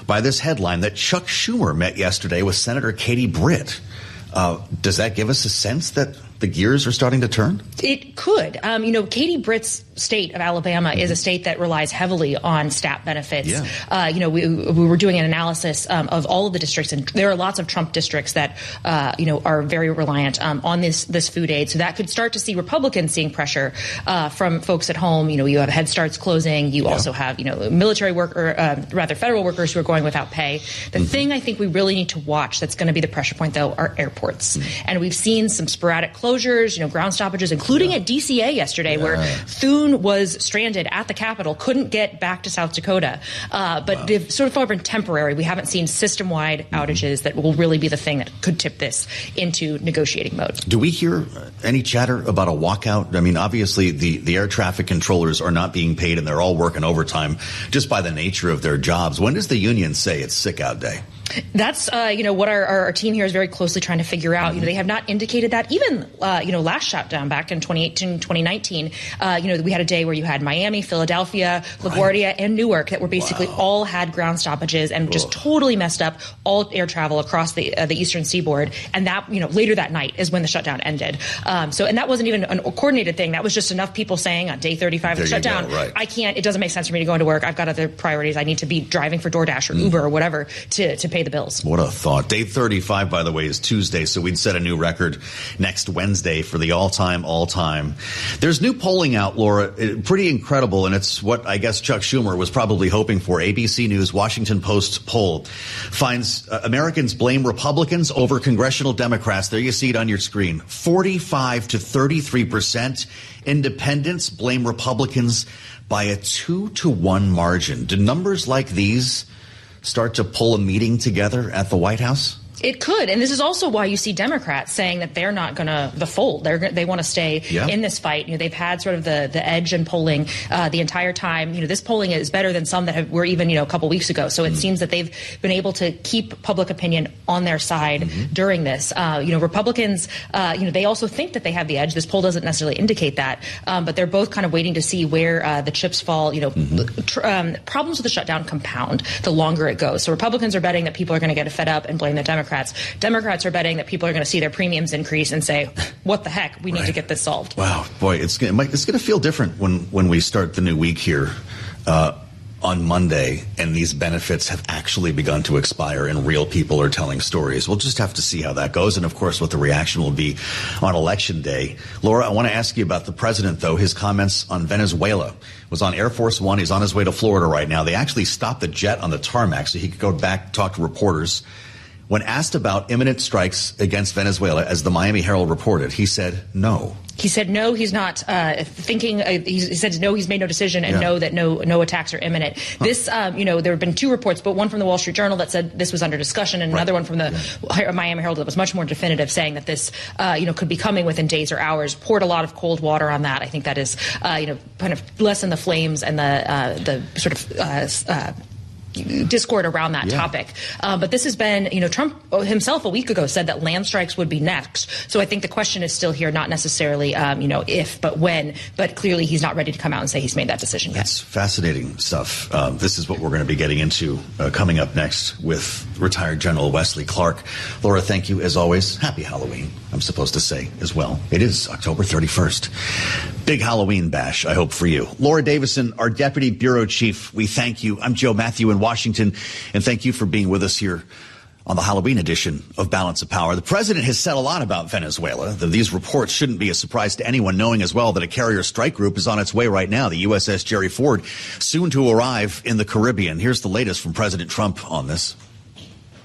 by this headline that Chuck Schumer met yesterday with Senator Katie Britt. Does that give us a sense that the gears are starting to turn? It could. Katie Britt's state of Alabama is a state that relies heavily on SNAP benefits. Yeah. We were doing an analysis of all of the districts, and there are lots of Trump districts that, are very reliant on this food aid. So that could start to see Republicans seeing pressure from folks at home. You have Head Starts closing. You also have, military federal workers who are going without pay. The thing I think we really need to watch that's going to be the pressure point, though, are airports. And we've seen some sporadic closures, ground stoppages, including at DCA yesterday, where Thune was stranded at the Capitol, couldn't get back to South Dakota. But they've sort of all been temporary. We haven't seen system-wide outages that will really be the thing that could tip this into negotiating mode. Do we hear any chatter about a walkout? I mean, obviously, the air traffic controllers are not being paid, and they're all working overtime just by the nature of their jobs. When does the union say it's sick out day? That's, what our team here is very closely trying to figure out. They have not indicated that. Even, last shutdown back in 2018, 2019, we had a day where you had Miami, Philadelphia, LaGuardia, and Newark that were basically all had ground stoppages and just totally messed up all air travel across the eastern seaboard. And that, later that night is when the shutdown ended. And that wasn't even a coordinated thing. That was just enough people saying on day 35 of the shutdown, it doesn't make sense for me to go into work. I've got other priorities. I need to be driving for DoorDash or Uber or whatever to pay the bills. What a thought. Day 35, by the way, is Tuesday, so we'd set a new record next Wednesday for the all-time. There's new polling out, Laura, pretty incredible, and it's what I guess Chuck Schumer was probably hoping for. ABC News Washington Post poll finds Americans blame Republicans over congressional Democrats. There you see it on your screen. 45 to 33%. Independents blame Republicans by a 2-to-1 margin. Do numbers like these start to pull a meeting together at the White House? It could. And this is also why you see Democrats saying that they're not going to fold. They want to stay in this fight. They've had sort of the edge in polling the entire time. This polling is better than some that were even, a couple weeks ago. So it seems that they've been able to keep public opinion on their side during this. Problems they also think that they have the edge. This poll doesn't necessarily indicate that. But they're both kind of waiting to see where the chips fall. Problems with the shutdown compound the longer it goes. So Republicans are betting that people are going to get fed up and blame the Democrats. Democrats are betting that people are going to see their premiums increase and say, what the heck, we need to get this solved. Wow, boy, it's going to feel different when we start the new week here on Monday and these benefits have actually begun to expire and real people are telling stories. We'll just have to see how that goes and, of course, what the reaction will be on Election Day. Laura, I want to ask you about the president, though. His comments on Venezuela was on Air Force One. He's on his way to Florida right now. They actually stopped the jet on the tarmac so he could go back, talk to reporters. When asked about imminent strikes against Venezuela, as the Miami Herald reported, he said no. He said no, he's not thinking. He said no, he's made no decision, and no, that no attacks are imminent. This, there have been two reports, but one from the Wall Street Journal that said this was under discussion, and another one from the Miami Herald that was much more definitive, saying that this, could be coming within days or hours. Poured a lot of cold water on that. I think that is, kind of lessen the flames and the sort of. Discord around that topic. But this has been, Trump himself a week ago said that land strikes would be next. So I think the question is still here, not necessarily, if, but when. But clearly he's not ready to come out and say he's made that decision yet. That's fascinating stuff. This is what we're going to be getting into coming up next with retired General Wesley Clark. Laura, thank you as always. Happy Halloween, I'm supposed to say as well. It is October 31st. Big Halloween bash, I hope, for you. Laura Davison, our Deputy Bureau Chief, we thank you. I'm Joe Matthew in Washington, and thank you for being with us here on the Halloween edition of Balance of Power. The president has said a lot about Venezuela. These reports shouldn't be a surprise to anyone, knowing as well that a carrier strike group is on its way right now, the USS Jerry Ford, soon to arrive in the Caribbean. Here's the latest from President Trump on this.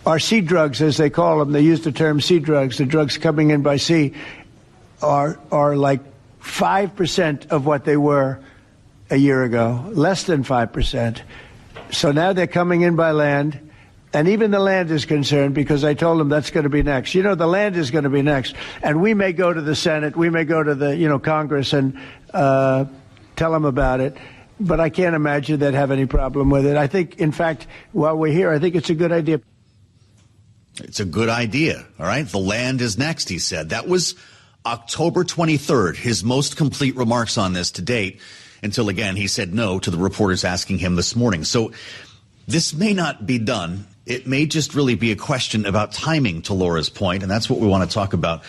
Our sea drugs, as they call them, they use the term sea drugs, the drugs coming in by sea, are like 5% of what they were a year ago, less than 5%. So now they're coming in by land, and even the land is concerned because I told them that's going to be next. The land is going to be next. And we may go to the Senate, we may go to the, Congress and tell them about it, but I can't imagine they'd have any problem with it. I think, in fact, while we're here, I think it's a good idea. It's a good idea, all right? The land is next, he said. That was October 23rd, his most complete remarks on this to date, until, again, he said no to the reporters asking him this morning. So this may not be done. It may just really be a question about timing, to Laura's point, and that's what we want to talk about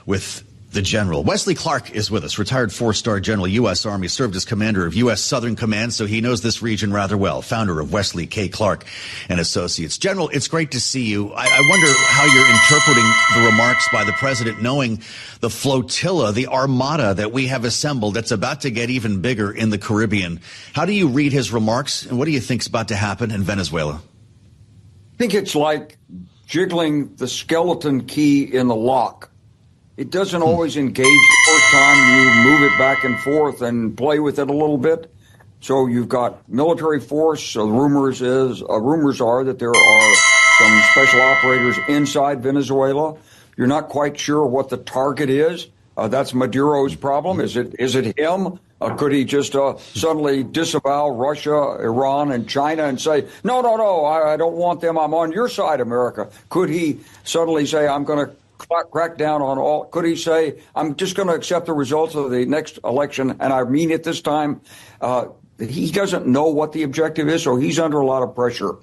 with the general. Wesley Clark is with us, retired 4-star general, U.S. Army, served as commander of U.S. Southern Command, so he knows this region rather well. Founder of Wesley K. Clark and Associates. General, it's great to see you. I wonder how you're interpreting the remarks by the president, knowing the flotilla, the armada that we have assembled that's about to get even bigger in the Caribbean. How do you read his remarks, and what do you think's about to happen in Venezuela? I think it's like jiggling the skeleton key in the lock. It doesn't always engage the first time you move it back and forth and play with it a little bit. So you've got military force. Rumors are that there are some special operators inside Venezuela. You're not quite sure what the target is. That's Maduro's problem. Is it him? Could he just suddenly disavow Russia, Iran, and China and say, no, I don't want them. I'm on your side, America? Could he suddenly say, I'm going to crack down on all? Could he say, I'm just going to accept the results of the next election, and I mean it this time? He doesn't know what the objective is, so he's under a lot of pressure.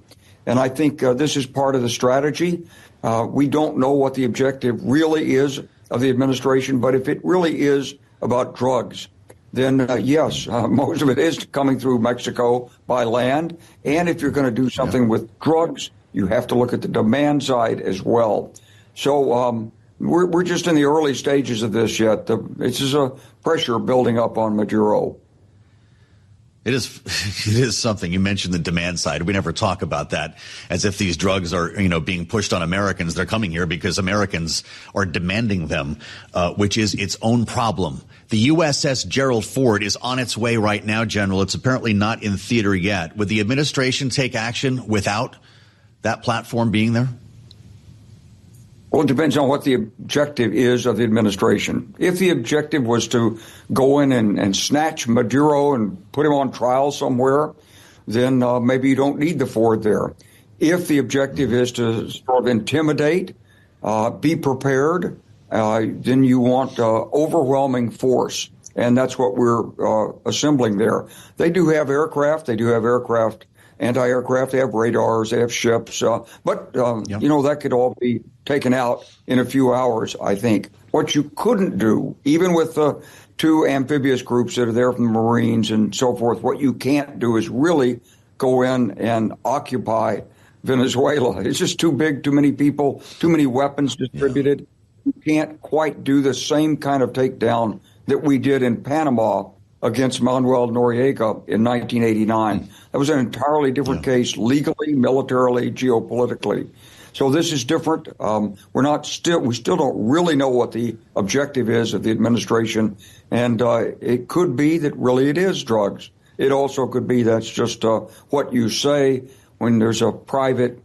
And I think this is part of the strategy. We don't know what the objective really is of the administration, but if it really is about drugs, then yes, most of it is coming through Mexico by land. And if you're going to do something with drugs, you have to look at the demand side as well. So we're just in the early stages of this yet. This is a pressure building up on Maduro. It is something. You mentioned the demand side. We never talk about that as if these drugs are, being pushed on Americans. They're coming here because Americans are demanding them, which is its own problem. The USS Gerald Ford is on its way right now, General. It's apparently not in theater yet. Would the administration take action without that platform being there? Well, it depends on what the objective is of the administration. If the objective was to go in and snatch Maduro and put him on trial somewhere, then maybe you don't need the Ford there. If the objective is to sort of intimidate, be prepared, then you want overwhelming force. And that's what we're assembling there. They do have aircraft. Anti-aircraft, they have radars, they have ships, but that could all be taken out in a few hours, I think. What you couldn't do, even with the 2 amphibious groups that are there from the Marines and so forth, what you can't do is really go in and occupy Venezuela. It's just too big, too many people, too many weapons distributed. You can't quite do the same kind of takedown that we did in Panama against Manuel Noriega in 1989. That was an entirely different case, legally, militarily, geopolitically. So this is different. We still don't really know what the objective is of the administration, and it could be that really it is drugs. It also could be that's just what you say when there's a private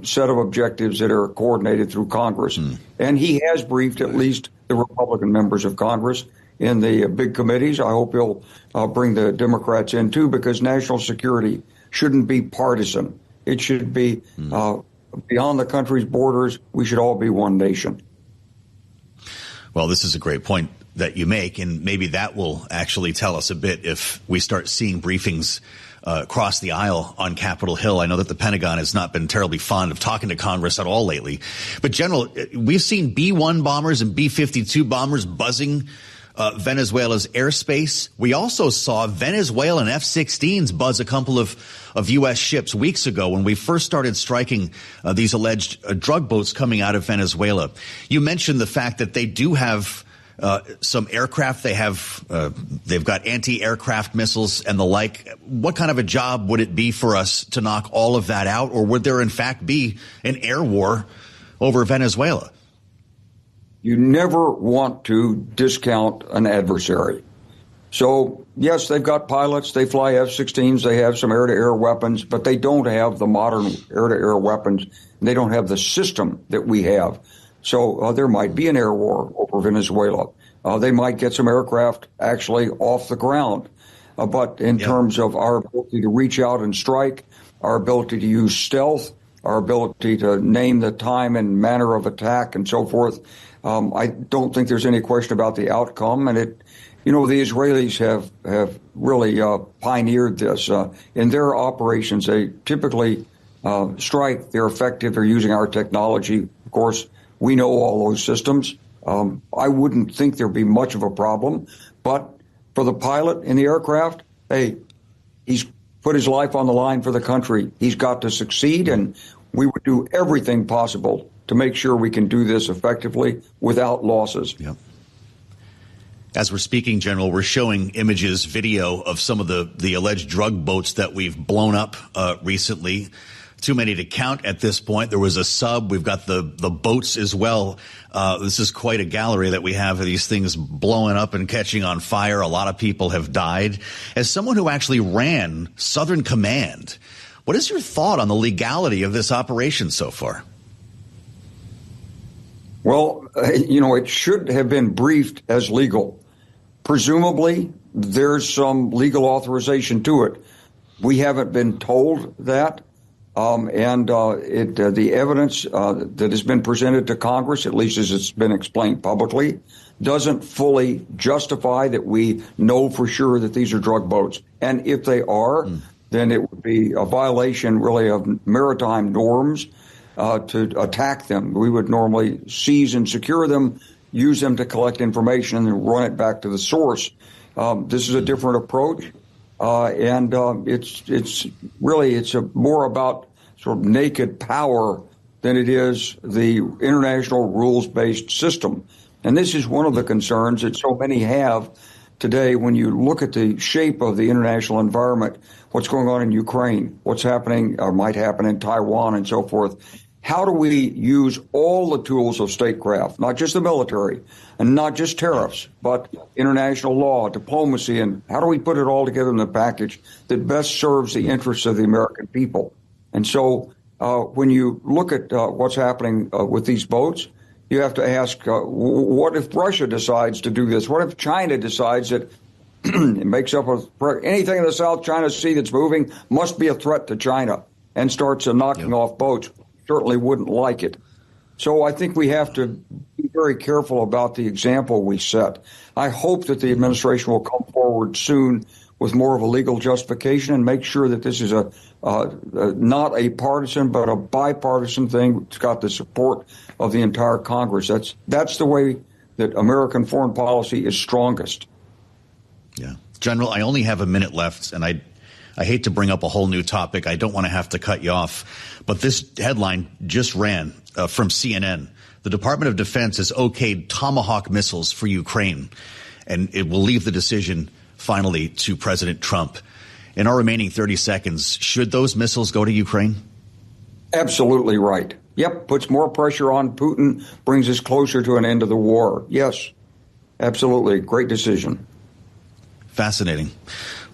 set of objectives that are coordinated through Congress. And he has briefed at least the Republican members of Congress in the big committees. I hope he'll bring the Democrats in, too, because national security shouldn't be partisan. It should be beyond the country's borders. We should all be one nation. Well, this is a great point that you make, and maybe that will actually tell us a bit if we start seeing briefings across the aisle on Capitol Hill. I know that the Pentagon has not been terribly fond of talking to Congress at all lately. But, General, we've seen B-1 bombers and B-52 bombers buzzing Venezuela's airspace. We also saw Venezuelan F-16s buzz a couple of U.S. ships weeks ago when we first started striking these alleged drug boats coming out of Venezuela. You mentioned the fact that they do have some aircraft. They've got anti-aircraft missiles and the like. What kind of a job would it be for us to knock all of that out, or would there in fact be an air war over Venezuela? You never want to discount an adversary. So, yes, they've got pilots. They fly F-16s. They have some air-to-air weapons, but they don't have the modern air-to-air weapons. They don't have the system that we have. So there might be an air war over Venezuela. They might get some aircraft actually off the ground. But in terms of our ability to reach out and strike, our ability to use stealth, our ability to name the time and manner of attack and so forth, I don't think there's any question about the outcome. And the Israelis have really pioneered this. In their operations, they typically strike. They're effective. They're using our technology. Of course, we know all those systems. I wouldn't think there'd be much of a problem. But for the pilot in the aircraft, hey, he's put his life on the line for the country. He's got to succeed, and we would do everything possible to make sure we can do this effectively without losses. Yep. As we're speaking, General, we're showing images, video of some of the alleged drug boats that we've blown up recently. Too many to count at this point. There was a sub. We've got the boats as well. This is quite a gallery that we have of these things blowing up and catching on fire. A lot of people have died. As someone who actually ran Southern Command, what is your thought on the legality of this operation so far? Well, it should have been briefed as legal. Presumably, there's some legal authorization to it. We haven't been told that. The evidence that has been presented to Congress, at least as it's been explained publicly, doesn't fully justify that we know for sure that these are drug boats. And if they are, then it would be a violation really of maritime norms to attack them. We would normally seize and secure them, use them to collect information, and then run it back to the source. This is a different approach, it's more about sort of naked power than it is the international rules-based system. And this is one of the concerns that so many have today when you look at the shape of the international environment, what's going on in Ukraine, what's happening or might happen in Taiwan and so forth. How do we use all the tools of statecraft, not just the military and not just tariffs, but international law, diplomacy, and how do we put it all together in a package that best serves the interests of the American people? And so when you look at what's happening with these boats, you have to ask, what if Russia decides to do this? What if China decides that it makes up anything in the South China Sea that's moving must be a threat to China and starts knocking off boats? Certainly wouldn't like it. So I think we have to be very careful about the example we set. I hope that the administration will come forward soon with more of a legal justification and make sure that this is not a partisan but a bipartisan thing. It's got the support of the entire Congress. That's the way that American foreign policy is strongest. Yeah. General, I only have a minute left, and I hate to bring up a whole new topic. I don't want to have to cut you off. But this headline just ran from CNN. The Department of Defense has okayed Tomahawk missiles for Ukraine, and it will leave the decision finally to President Trump. In our remaining 30 seconds, should those missiles go to Ukraine? Absolutely right. Yep, puts more pressure on Putin, brings us closer to an end of the war. Yes, absolutely. Great decision. Fascinating.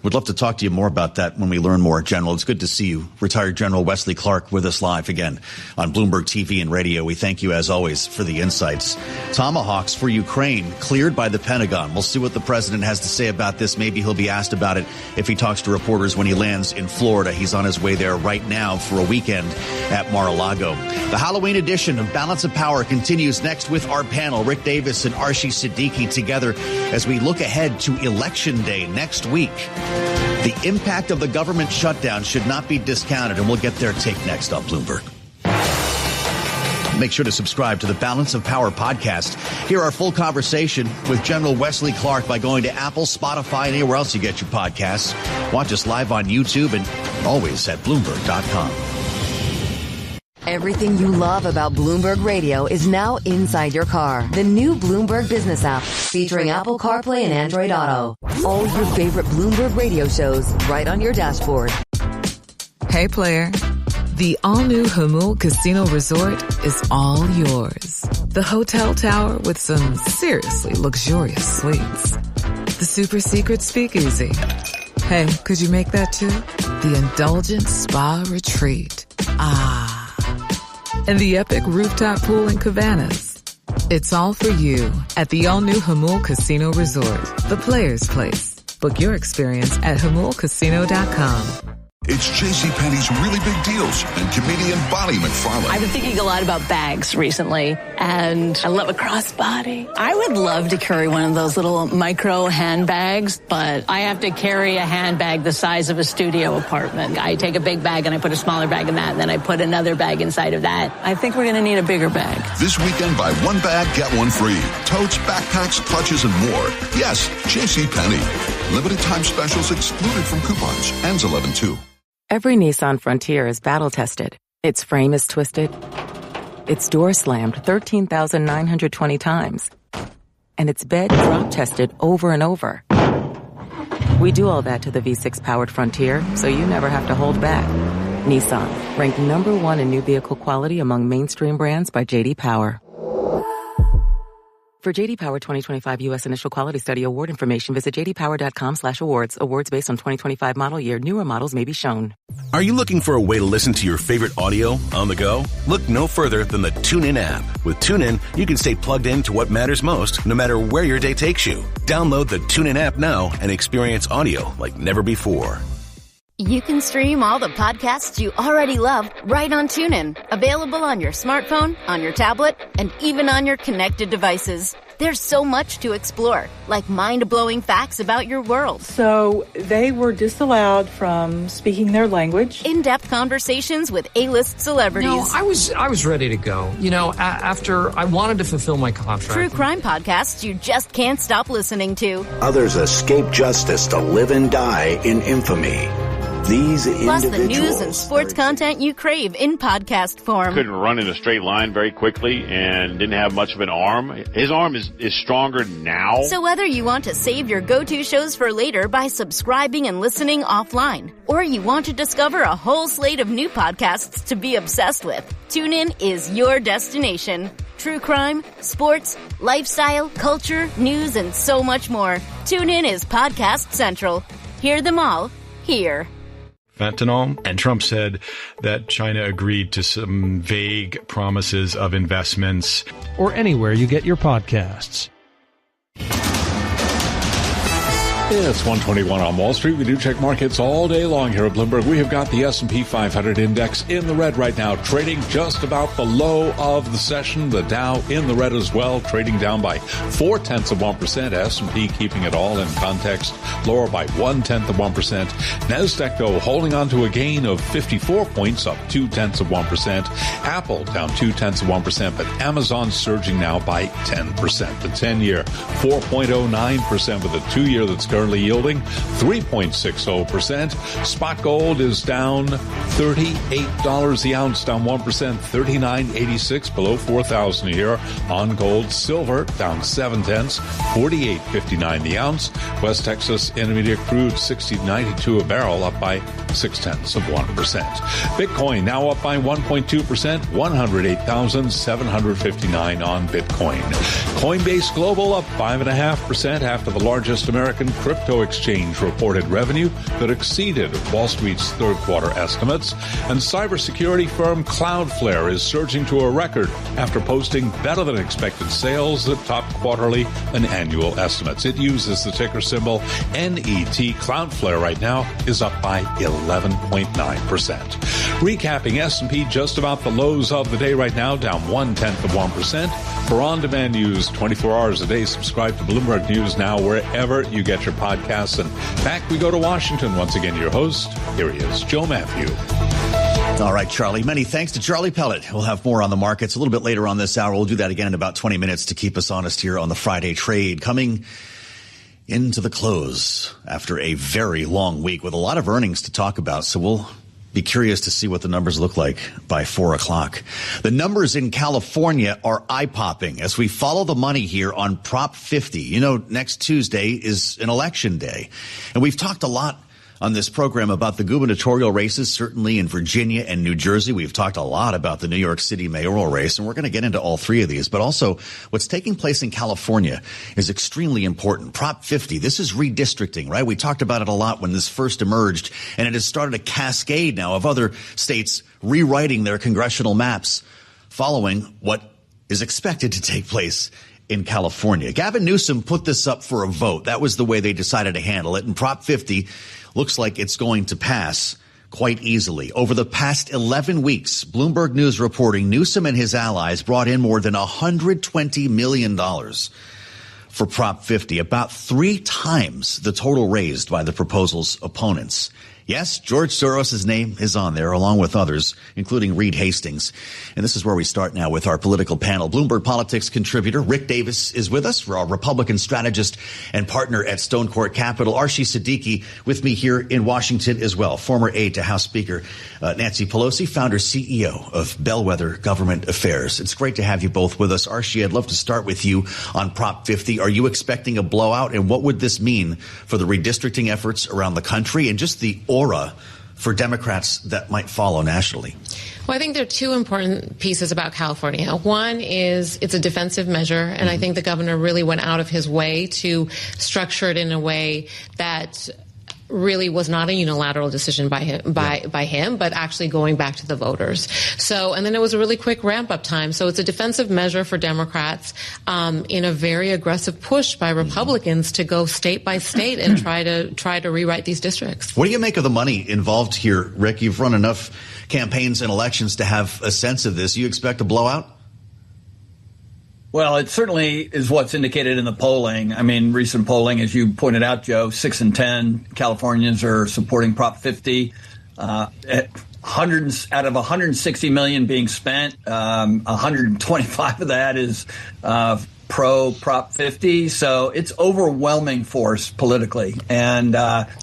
We'd love to talk to you more about that when we learn more, General. It's good to see you. Retired General Wesley Clark with us live again on Bloomberg TV and radio. We thank you, as always, for the insights. Tomahawks for Ukraine cleared by the Pentagon. We'll see what the president has to say about this. Maybe he'll be asked about it if he talks to reporters when he lands in Florida. He's on his way there right now for a weekend at Mar-a-Lago. The Halloween edition of Balance of Power continues next with our panel, Rick Davis and Arshie Siddiqui, together as we look ahead to Election Day next week. The impact of the government shutdown should not be discounted, and we'll get their take next on Bloomberg. Make sure to subscribe to the Balance of Power podcast. Hear our full conversation with General Wesley Clark by going to Apple, Spotify, and anywhere else you get your podcasts. Watch us live on YouTube and always at Bloomberg.com. Everything you love about Bloomberg Radio is now inside your car. The new Bloomberg Business app, featuring Apple CarPlay and Android Auto. All your favorite Bloomberg Radio shows right on your dashboard. Hey, player. The all-new Hamul Casino Resort is all yours. The hotel tower with some seriously luxurious suites. The super secret speakeasy. Hey, could you make that too? The indulgent spa retreat. Ah. And the epic rooftop pool in Cabanas. It's all for you at the all-new Hamul Casino Resort, the Players Place. Book your experience at HamulCasino.com. It's JCPenney's Really Big Deals and comedian Bonnie McFarlane. I've been thinking a lot about bags recently, and I love a crossbody. I would love to carry one of those little micro handbags, but I have to carry a handbag the size of a studio apartment. I take a big bag and I put a smaller bag in that, and then I put another bag inside of that. I think we're going to need a bigger bag. This weekend, buy one bag, get one free. Totes, backpacks, clutches, and more. Yes, JCPenney. Limited time specials excluded from coupons. Ends 11/2. Every Nissan Frontier is battle-tested. Its frame is twisted. Its door slammed 13,920 times. And its bed drop-tested over and over. We do all that to the V6-powered Frontier, so you never have to hold back. Nissan, ranked #1 in new vehicle quality among mainstream brands by J.D. Power. For J.D. Power 2025 U.S. Initial Quality Study Award information, visit jdpower.com/awards. Awards based on 2025 model year. Newer models may be shown. Are you looking for a way to listen to your favorite audio on the go? Look no further than the TuneIn app. With TuneIn, you can stay plugged in to what matters most, no matter where your day takes you. Download the TuneIn app now and experience audio like never before. You can stream all the podcasts you already love right on TuneIn. Available on your smartphone, on your tablet, and even on your connected devices. There's so much to explore, like mind-blowing facts about your world. So they were disallowed from speaking their language. In-depth conversations with A-list celebrities. No, I was ready to go. You know, after I wanted to fulfill my contract. True crime podcasts you just can't stop listening to. Others escape justice to live and die in infamy. These plus the news and sports content you crave in podcast form. Couldn't run in a straight line very quickly and didn't have much of an arm. His arm is stronger now. So whether you want to save your go-to shows for later by subscribing and listening offline, or you want to discover a whole slate of new podcasts to be obsessed with, TuneIn is your destination. True crime, sports, lifestyle, culture, news, and so much more. TuneIn is Podcast Central. Hear them all here. Fentanyl, and Trump said that China agreed to some vague promises of investments. Or anywhere you get your podcasts. It's 121 on Wall Street. We do check markets all day long here at Bloomberg. We have got the S&P 500 index in the red right now, trading just about the low of the session. The Dow in the red as well, trading down by 0.4%. S&P keeping it all in context, lower by 0.1%. NASDAQ, though, holding on to a gain of 54 points, up 0.2%. Apple down 0.2%, but Amazon surging now by 10%. The 10-year, 4.09%, with a 2-year that's currently yielding 3.60%. Spot gold is down $38 the ounce, down 1%, $39.86, below $4,000 a year on gold. Silver down 0.7, $48.59 the ounce. West Texas Intermediate crude $60.92 a barrel, up by 0.6%. Bitcoin now up by 1.2%, $108,759 on Bitcoin. Coinbase Global up 5.5% after the largest American crypto exchange reported revenue that exceeded Wall Street's third quarter estimates. And cybersecurity firm Cloudflare is surging to a record after posting better than expected sales that topped quarterly and annual estimates. It uses the ticker symbol NET. Cloudflare right now is up by 11.9%. Recapping, S&P just about the lows of the day right now, down 0.1%. For on-demand news 24 hours a day, subscribe to Bloomberg News Now wherever you get your podcasts. And back we go to Washington. Once again, your host, here he is, Joe Matthew. All right, Charlie. Many thanks to Charlie Pellet. We'll have more on the markets a little bit later on this hour. We'll do that again in about 20 minutes to keep us honest here on the Friday trade. Coming into the close after a very long week with a lot of earnings to talk about. So we'll be curious to see what the numbers look like by 4 o'clock. The numbers in California are eye-popping as we follow the money here on Prop 50. You know, next Tuesday is an election day. And we've talked a lot on this program about the gubernatorial races, certainly in Virginia and New Jersey. We've talked a lot about the New York City mayoral race, and we're going to get into all three of these. But also, what's taking place in California is extremely important. Prop 50, this is redistricting, right? We talked about it a lot when this first emerged, and it has started a cascade now of other states rewriting their congressional maps following what is expected to take place in California. Gavin Newsom put this up for a vote. That was the way they decided to handle it. And Prop 50 looks like it's going to pass quite easily. Over the past 11 weeks, Bloomberg News reporting Newsom and his allies brought in more than $120 million for Prop 50, about 3 times the total raised by the proposal's opponents. Yes, George Soros' name is on there, along with others, including Reed Hastings. And this is where we start now with our political panel. Bloomberg Politics contributor Rick Davis is with us, our Republican strategist and partner at Stone Court Capital. Archie Siddiqui with me here in Washington as well. Former aide to House Speaker Nancy Pelosi, founder CEO of Bellwether Government Affairs. It's great to have you both with us. Archie, I'd love to start with you on Prop 50. Are you expecting a blowout? And what would this mean for the redistricting efforts around the country and just the aura for Democrats that might follow nationally? Well, I think there are 2 important pieces about California. One is it's a defensive measure, and I think the governor really went out of his way to structure it in a way that really was not a unilateral decision by him, but actually going back to the voters. So, and then it was a really quick ramp-up time. So it's a defensive measure for Democrats in a very aggressive push by Republicans to go state by state and try to rewrite these districts. What do you make of the money involved here, Rick? You've run enough campaigns and elections to have a sense of this. You expect a blowout? Well, it certainly is what's indicated in the polling. I mean, recent polling, as you pointed out, Joe, 6 in 10 Californians are supporting Prop 50. Hundreds out of 160 million being spent, 125 of that is pro Prop 50. So it's overwhelming force politically. And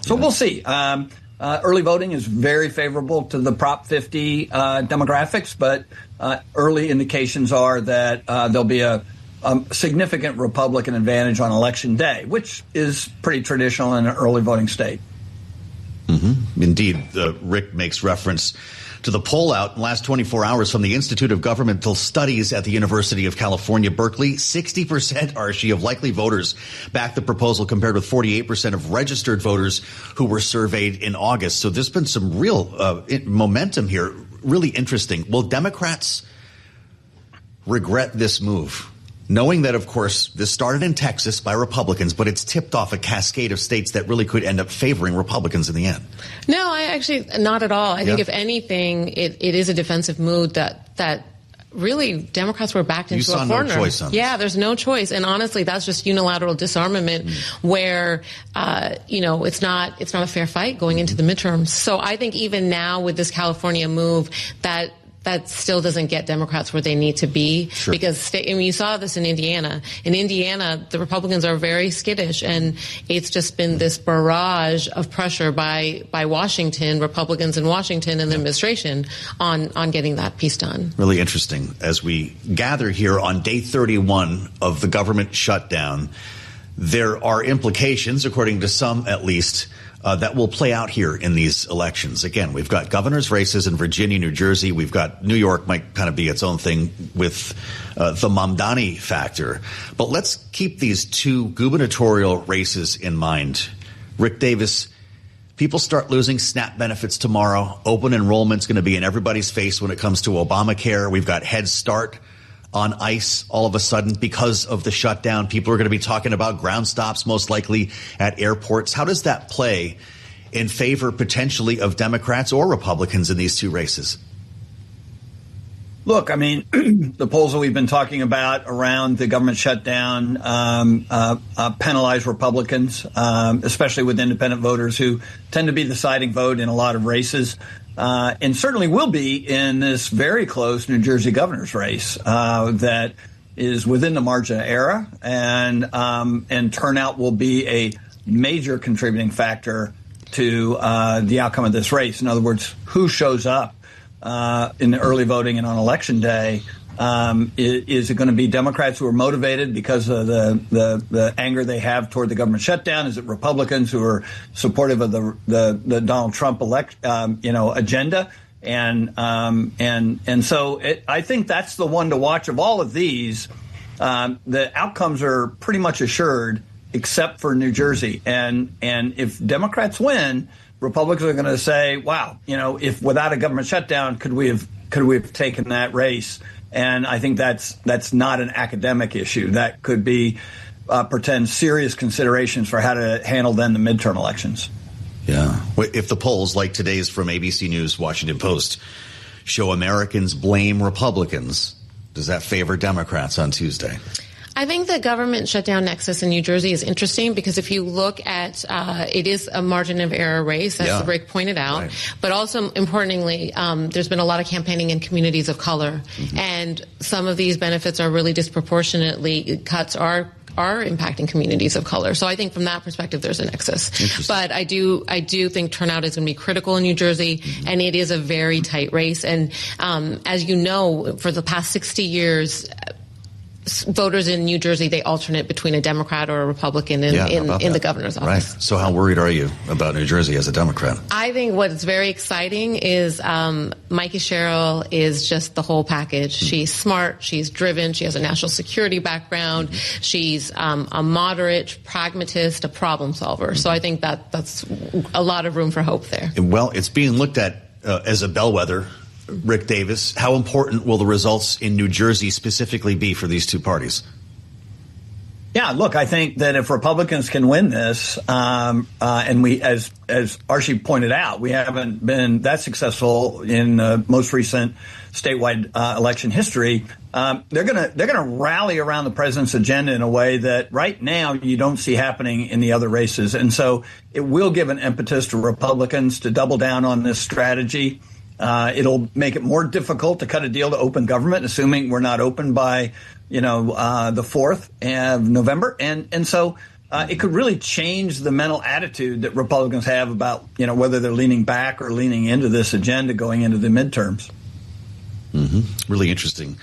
so we'll see. Early voting is very favorable to the Prop 50 demographics, but early indications are that there'll be a significant Republican advantage on Election Day, which is pretty traditional in an early voting state. Mm-hmm. Indeed, Rick makes reference to the poll out in the last 24 hours from the Institute of Governmental Studies at the University of California, Berkeley. 60%, Archie, of likely voters backed the proposal compared with 48% of registered voters who were surveyed in August. So there's been some real momentum here. Really interesting. Will Democrats regret this move? Knowing that, of course, this started in Texas by Republicans, but it's tipped off a cascade of states that really could end up favoring Republicans in the end. No, I actually, not at all. I think if anything, it is a defensive move that really Democrats were backed into a corner. No choice on this. Yeah, there's no choice. And honestly, that's just unilateral disarmament where, it's not a fair fight going into the midterms. So I think even now with this California move, that still doesn't get Democrats where they need to be. Sure. Because you saw this in Indiana. In Indiana, the Republicans are very skittish, and it's just been this barrage of pressure by Washington, Republicans in Washington and the administration on getting that piece done. Really interesting. As we gather here on day 31 of the government shutdown, there are implications, according to some at least, that will play out here in these elections. Again, we've got governor's races in Virginia, New Jersey. We've got New York might kind of be its own thing with the Mamdani factor. But let's keep these 2 gubernatorial races in mind. Rick Davis, people start losing SNAP benefits tomorrow. Open enrollment's going to be in everybody's face when it comes to Obamacare. We've got Head Start on ice all of a sudden because of the shutdown. People are going to be talking about ground stops, most likely at airports. How does that play in favor potentially of Democrats or Republicans in these 2 races? Look, I mean, the polls that we've been talking about around the government shutdown penalize Republicans, especially with independent voters who tend to be the deciding vote in a lot of races. And certainly will be in this very close New Jersey governor's race that is within the margin of error, and turnout will be a major contributing factor to the outcome of this race. In other words, who shows up in the early voting and on Election Day? Is it going to be Democrats who are motivated because of the anger they have toward the government shutdown? Is it Republicans who are supportive of the Donald Trump agenda? And so I think that's the one to watch of all of these. The outcomes are pretty much assured, except for New Jersey. And if Democrats win, Republicans are going to say, "Wow, if without a government shutdown, could we have taken that race?" And I think that's not an academic issue. That could be serious considerations for how to handle then the midterm elections. Yeah. If the polls, like today's from ABC News, Washington Post, show Americans blame Republicans, does that favor Democrats on Tuesday? I think the government shutdown nexus in New Jersey is interesting because if you look at it is a margin of error race, as Rick pointed out. Right. But also, importantly, there's been a lot of campaigning in communities of color. Mm-hmm. And some of these benefits are really disproportionately cuts are impacting communities of color. So I think from that perspective, there's a nexus. But I do think turnout is going to be critical in New Jersey, and it is a very tight race. And as you know, for the past 60 years, voters in New Jersey, they alternate between a Democrat or a Republican in the governor's office. Right. So how worried are you about New Jersey as a Democrat? I think what's very exciting is Mikey Sherrill is just the whole package. Mm-hmm. She's smart. She's driven. She has a national security background. Mm-hmm. She's a moderate, pragmatist, a problem solver. Mm-hmm. So I think that's a lot of room for hope there. Well, it's being looked at as a bellwether. Rick Davis, how important will the results in New Jersey specifically be for these two parties? Yeah, look, I think that if Republicans can win this, and we, as Archie pointed out, we haven't been that successful in most recent statewide election history. They're gonna rally around the president's agenda in a way that right now you don't see happening in the other races, and so it will give an impetus to Republicans to double down on this strategy. It'll make it more difficult to cut a deal to open government, assuming we're not open by, the 4th of November. And so it could really change the mental attitude that Republicans have about, whether they're leaning back or leaning into this agenda going into the midterms. Mm-hmm. Really interesting.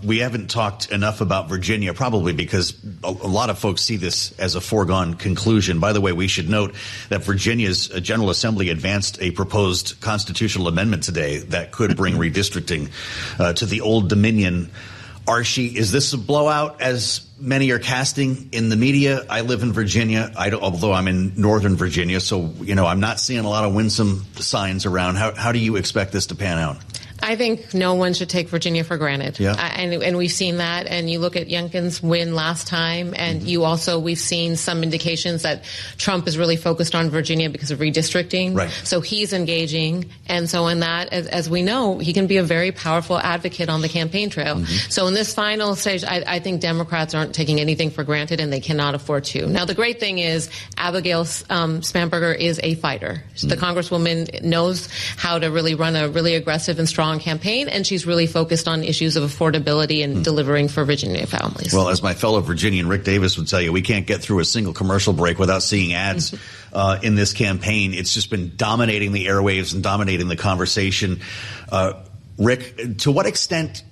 We haven't talked enough about Virginia, probably because a lot of folks see this as a foregone conclusion. By the way, we should note that Virginia's General Assembly advanced a proposed constitutional amendment today that could bring redistricting to the Old Dominion. Archie, is this a blowout as many are casting in the media? I live in Virginia, although I'm in Northern Virginia, so I'm not seeing a lot of winsome signs around. How do you expect this to pan out? I think no one should take Virginia for granted. Yeah. And we've seen that. And you look at Youngkin's win last time, and we've seen some indications that Trump is really focused on Virginia because of redistricting. Right. So he's engaging. And so in that, as we know, he can be a very powerful advocate on the campaign trail. Mm-hmm. So in this final stage, I think Democrats aren't taking anything for granted, and they cannot afford to. Now, the great thing is Abigail Spanberger is a fighter. Mm-hmm. The Congresswoman knows how to really run a really aggressive and strong campaign, and she's really focused on issues of affordability and delivering for Virginia families. Well, as my fellow Virginian Rick Davis would tell you, we can't get through a single commercial break without seeing ads in this campaign. It's just been dominating the airwaves and dominating the conversation. Rick, to what extent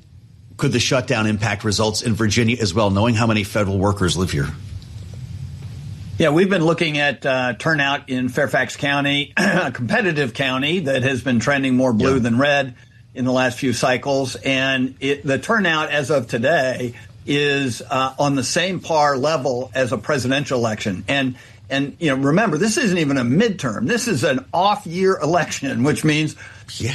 could the shutdown impact results in Virginia as well, knowing how many federal workers live here? Yeah, we've been looking at turnout in Fairfax County, a competitive county that has been trending more blue than red in the last few cycles. And the turnout as of today is on the same par level as a presidential election. And remember, this isn't even a midterm. This is an off-year election, which means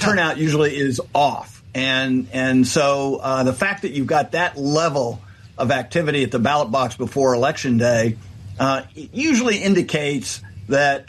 turnout usually is off. And so the fact that you've got that level of activity at the ballot box before Election Day usually indicates that,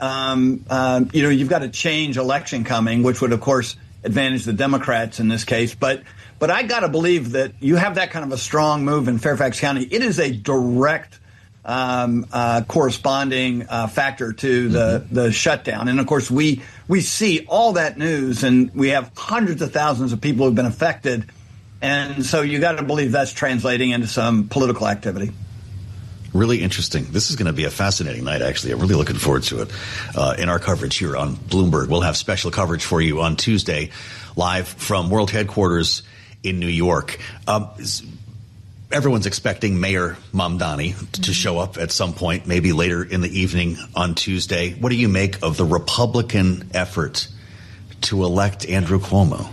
you've got a change election coming, which would, of course, advantage the Democrats in this case. But I got to believe that you have that kind of a strong move in Fairfax County. It is a direct corresponding factor to the shutdown. And, of course, we see all that news, and we have hundreds of thousands of people who've been affected. And so you got to believe that's translating into some political activity. Really interesting. This is going to be a fascinating night, actually. I'm really looking forward to it in our coverage here on Bloomberg. We'll have special coverage for you on Tuesday, live from World Headquarters in New York. Everyone's expecting Mayor Mamdani to show up at some point, maybe later in the evening on Tuesday. What do you make of the Republican effort to elect Andrew Cuomo,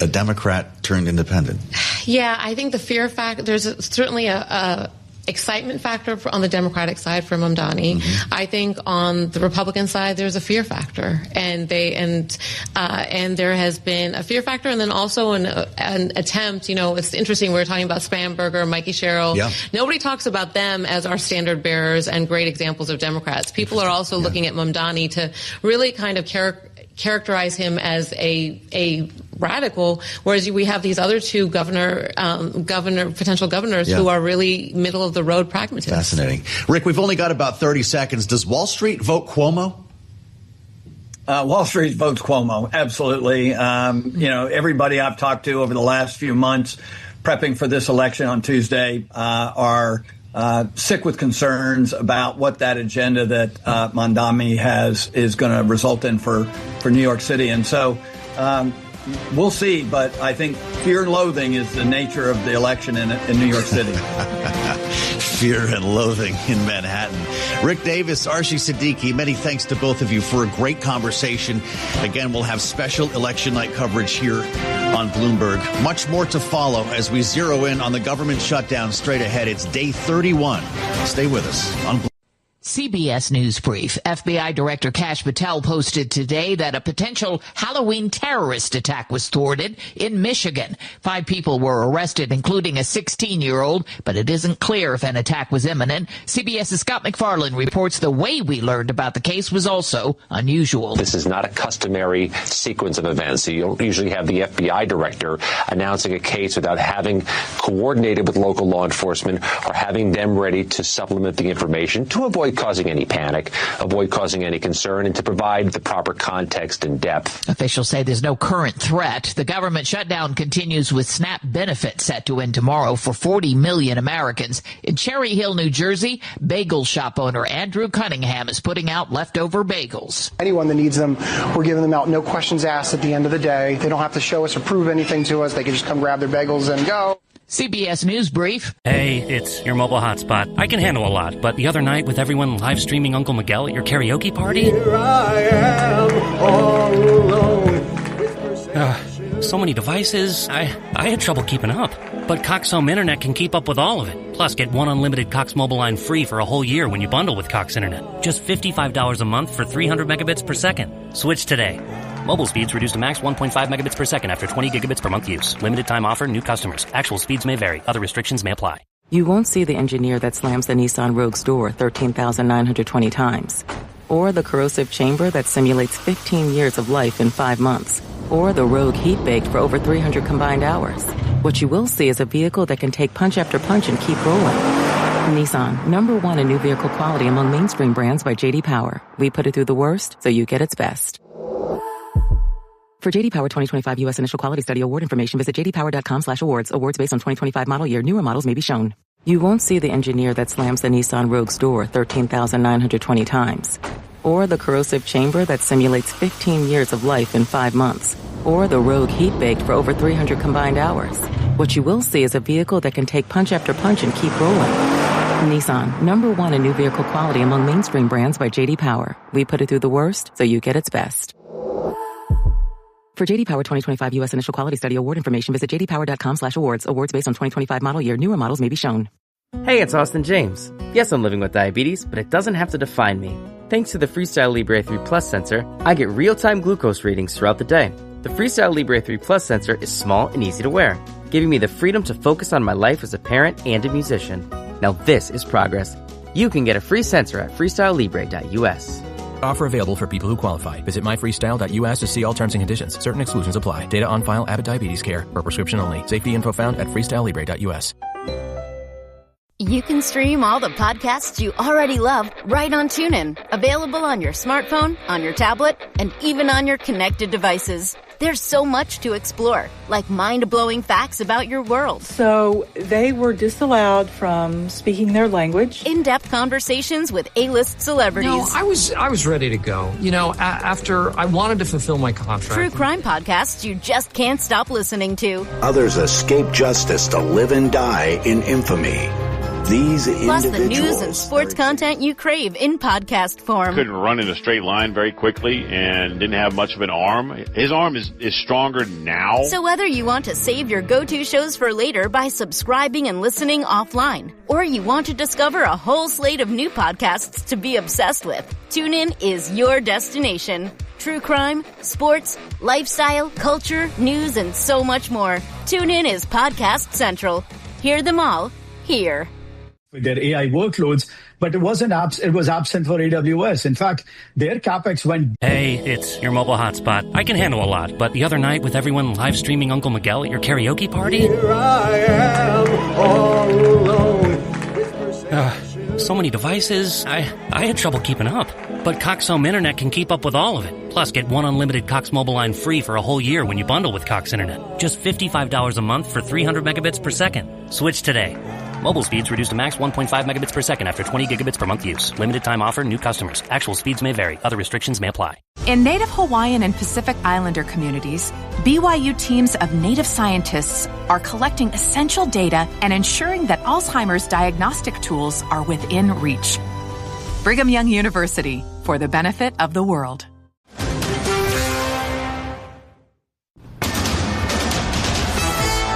a Democrat turned independent? Yeah, I think the fear factor, there's certainly a excitement factor on the Democratic side for Mamdani. Mm-hmm. I think on the Republican side, there's a fear factor, and there has been a fear factor, and then also an attempt. It's interesting. We were talking about Spamberger, Mikey Sherrill. Yeah. Nobody talks about them as our standard bearers and great examples of Democrats. People are also looking at Mamdani to really kind of characterize him as a radical, whereas we have these other two potential governors who are really middle of the road pragmatists. Fascinating. Rick, we've only got about 30 seconds. Does Wall Street vote Cuomo? Wall Street votes Cuomo. Absolutely. Everybody I've talked to over the last few months prepping for this election on Tuesday are sick with concerns about what that agenda that Mamdani has is going to result in for New York City. And so we'll see. But I think fear and loathing is the nature of the election in New York City. Fear and loathing in Manhattan. Rick Davis, Archie Siddiqui, many thanks to both of you for a great conversation. Again, we'll have special election night coverage here on Bloomberg. Much more to follow as we zero in on the government shutdown straight ahead. It's day 31. Stay with us on Bloomberg. CBS News Brief. FBI Director Kash Patel posted today that a potential Halloween terrorist attack was thwarted in Michigan. 5 people were arrested, including a 16-year-old, but it isn't clear if an attack was imminent. CBS's Scott McFarland reports the way we learned about the case was also unusual. This is not a customary sequence of events. You don't usually have the FBI director announcing a case without having coordinated with local law enforcement or having them ready to supplement the information to avoid causing any panic, avoid causing any concern, and to provide the proper context and depth. Officials say there's no current threat. The government shutdown continues with SNAP benefits set to end tomorrow for 40 million Americans. In Cherry Hill, New Jersey, bagel shop owner Andrew Cunningham is putting out leftover bagels. Anyone that needs them, we're giving them out, no questions asked at the end of the day. They don't have to show us or prove anything to us. They can just come grab their bagels and go. CBS News Brief. Hey, it's your mobile hotspot. I can handle a lot, but the other night with everyone live streaming Uncle Miguel at your karaoke party? Here I am, all alone. So many devices. I had trouble keeping up. But Cox Home Internet can keep up with all of it. Plus, get one unlimited Cox mobile line free for a whole year when you bundle with Cox Internet. Just $55 a month for 300 megabits per second. Switch today. Mobile speeds reduced to max 1.5 megabits per second after 20 gigabits per month use. Limited time offer, new customers. Actual speeds may vary. Other restrictions may apply. You won't see the engineer that slams the Nissan Rogue's door 13,920 times. Or the corrosive chamber that simulates 15 years of life in 5 months. Or the Rogue heat baked for over 300 combined hours. What you will see is a vehicle that can take punch after punch and keep rolling. Nissan, #1 in new vehicle quality among mainstream brands by J.D. Power. We put it through the worst so you get its best. For J.D. Power 2025 U.S. Initial Quality Study Award information, visit jdpower.com/awards. Awards based on 2025 model year. Newer models may be shown. You won't see the engineer that slams the Nissan Rogue's door 13,920 times. Or the corrosive chamber that simulates 15 years of life in 5 months. Or the Rogue heat baked for over 300 combined hours. What you will see is a vehicle that can take punch after punch and keep rolling. Nissan, #1 in new vehicle quality among mainstream brands by J.D. Power. We put it through the worst so you get its best. For J.D. Power 2025 U.S. Initial Quality Study Award information, visit jdpower.com/awards. Awards based on 2025 model year. Newer models may be shown. Hey, it's Austin James. Yes, I'm living with diabetes, but it doesn't have to define me. Thanks to the Freestyle Libre 3 Plus sensor, I get real-time glucose readings throughout the day. The Freestyle Libre 3 Plus sensor is small and easy to wear, giving me the freedom to focus on my life as a parent and a musician. Now this is progress. You can get a free sensor at freestylelibre.us. Offer available for people who qualify. Visit myfreestyle.us to see all terms and conditions. Certain exclusions apply. Data on file. Abbott Diabetes Care. For prescription only. Safety info found at freestylelibre.us. You can stream all the podcasts you already love right on TuneIn. Available on your smartphone, on your tablet, and even on your connected devices. There's so much to explore, like mind-blowing facts about your world. So they were disallowed from speaking their language. In-depth conversations with A-list celebrities. No, I was ready to go. After I wanted to fulfill my contract. True crime podcasts you just can't stop listening to. Others escape justice to live and die in infamy. These Plus the news and individuals. sports content you crave in podcast form. Couldn't run in a straight line very quickly and didn't have much of an arm. His arm is stronger now. So whether you want to save your go-to shows for later by subscribing and listening offline, or you want to discover a whole slate of new podcasts to be obsessed with, TuneIn is your destination. True crime, sports, lifestyle, culture, news, and so much more. TuneIn is Podcast Central. Hear them all here. With their AI workloads, but it was absent for AWS. In fact, their CapEx went... Hey, it's your mobile hotspot. I can handle a lot, but the other night with everyone live streaming Uncle Miguel at your karaoke party... Here I am, all alone. So many devices, I had trouble keeping up. But Cox Home Internet can keep up with all of it. Plus, get one unlimited Cox mobile line free for a whole year when you bundle with Cox Internet. Just $55 a month for 300 megabits per second. Switch today. Mobile speeds reduced to max 1.5 megabits per second after 20 gigabits per month use. Limited time offer, new customers. Actual speeds may vary. Other restrictions may apply. In Native Hawaiian and Pacific Islander communities, BYU teams of Native scientists are collecting essential data and ensuring that Alzheimer's diagnostic tools are within reach. Brigham Young University, for the benefit of the world.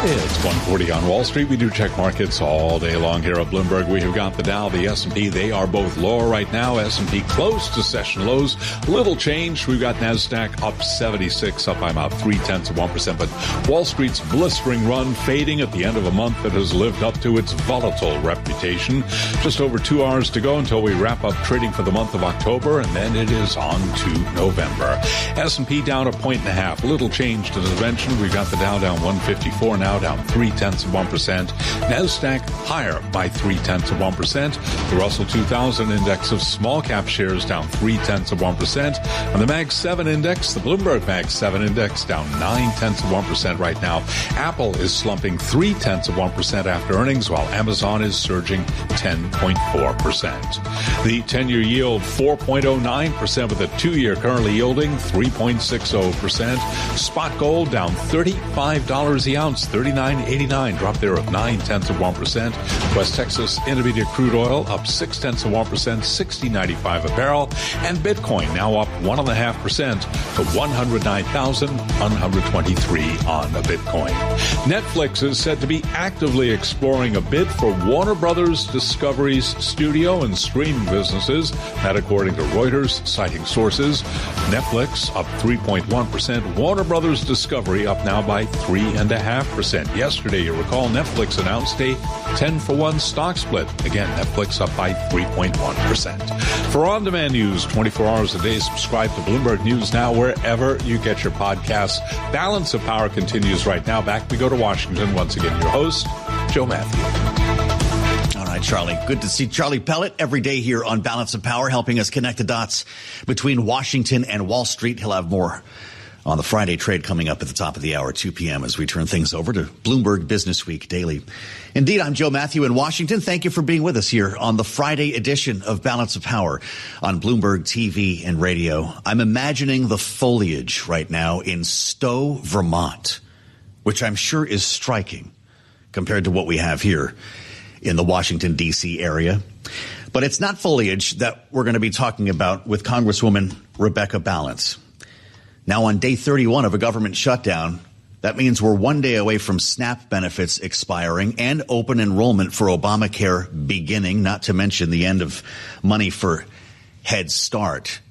It's 1:40 on Wall Street. We do check markets all day long here at Bloomberg. We have got the Dow, the S&P. They are both lower right now. S&P close to session lows. Little change. We've got NASDAQ up 76, up by about 0.3%. But Wall Street's blistering run fading at the end of a month that has lived up to its volatile reputation. Just over 2 hours to go until we wrap up trading for the month of October, and then it is on to November. S&P down 1.5. Little change, as I mentioned. We've got the Dow down 154 now, down 0.3%. NASDAQ higher by 0.3%. The Russell 2000 index of small cap shares down 0.3%. And the Mag 7 index, the Bloomberg Mag 7 index, down 0.9% right now. Apple is slumping 0.3% after earnings, while Amazon is surging 10.4%. The 10-year yield 4.09%, with a 2-year currently yielding 3.60%. Spot gold down $35 the ounce, $39.89, drop there of 0.9%. West Texas Intermediate crude oil up 0.6%, $60.95 a barrel. And Bitcoin now up 1.5% to $109,123 on a Bitcoin. Netflix is said to be actively exploring a bid for Warner Brothers Discovery's studio and streaming businesses. That according to Reuters, citing sources. Netflix up 3.1%. Warner Brothers Discovery up now by 3.5%. Yesterday, you recall, Netflix announced a 10-for-1 stock split. Again, Netflix up by 3.1%. For on-demand news 24 hours a day, subscribe to Bloomberg News Now wherever you get your podcasts. Balance of Power continues right now. Back we go to Washington. Once again, your host, Joe Matthew. All right, Charlie. Good to see Charlie Pellet every day here on Balance of Power, helping us connect the dots between Washington and Wall Street. He'll have more on the Friday trade coming up at the top of the hour, 2 p.m., as we turn things over to Bloomberg Business Week Daily. Indeed, I'm Joe Matthew in Washington. Thank you for being with us here on the Friday edition of Balance of Power on Bloomberg TV and radio. I'm imagining the foliage right now in Stowe, Vermont, which I'm sure is striking compared to what we have here in the Washington, D.C. area. But it's not foliage that we're going to be talking about with Congresswoman Rebecca Balance. Now, on day 31 of a government shutdown, that means we're 1 day away from SNAP benefits expiring and open enrollment for Obamacare beginning, not to mention the end of money for Head Start.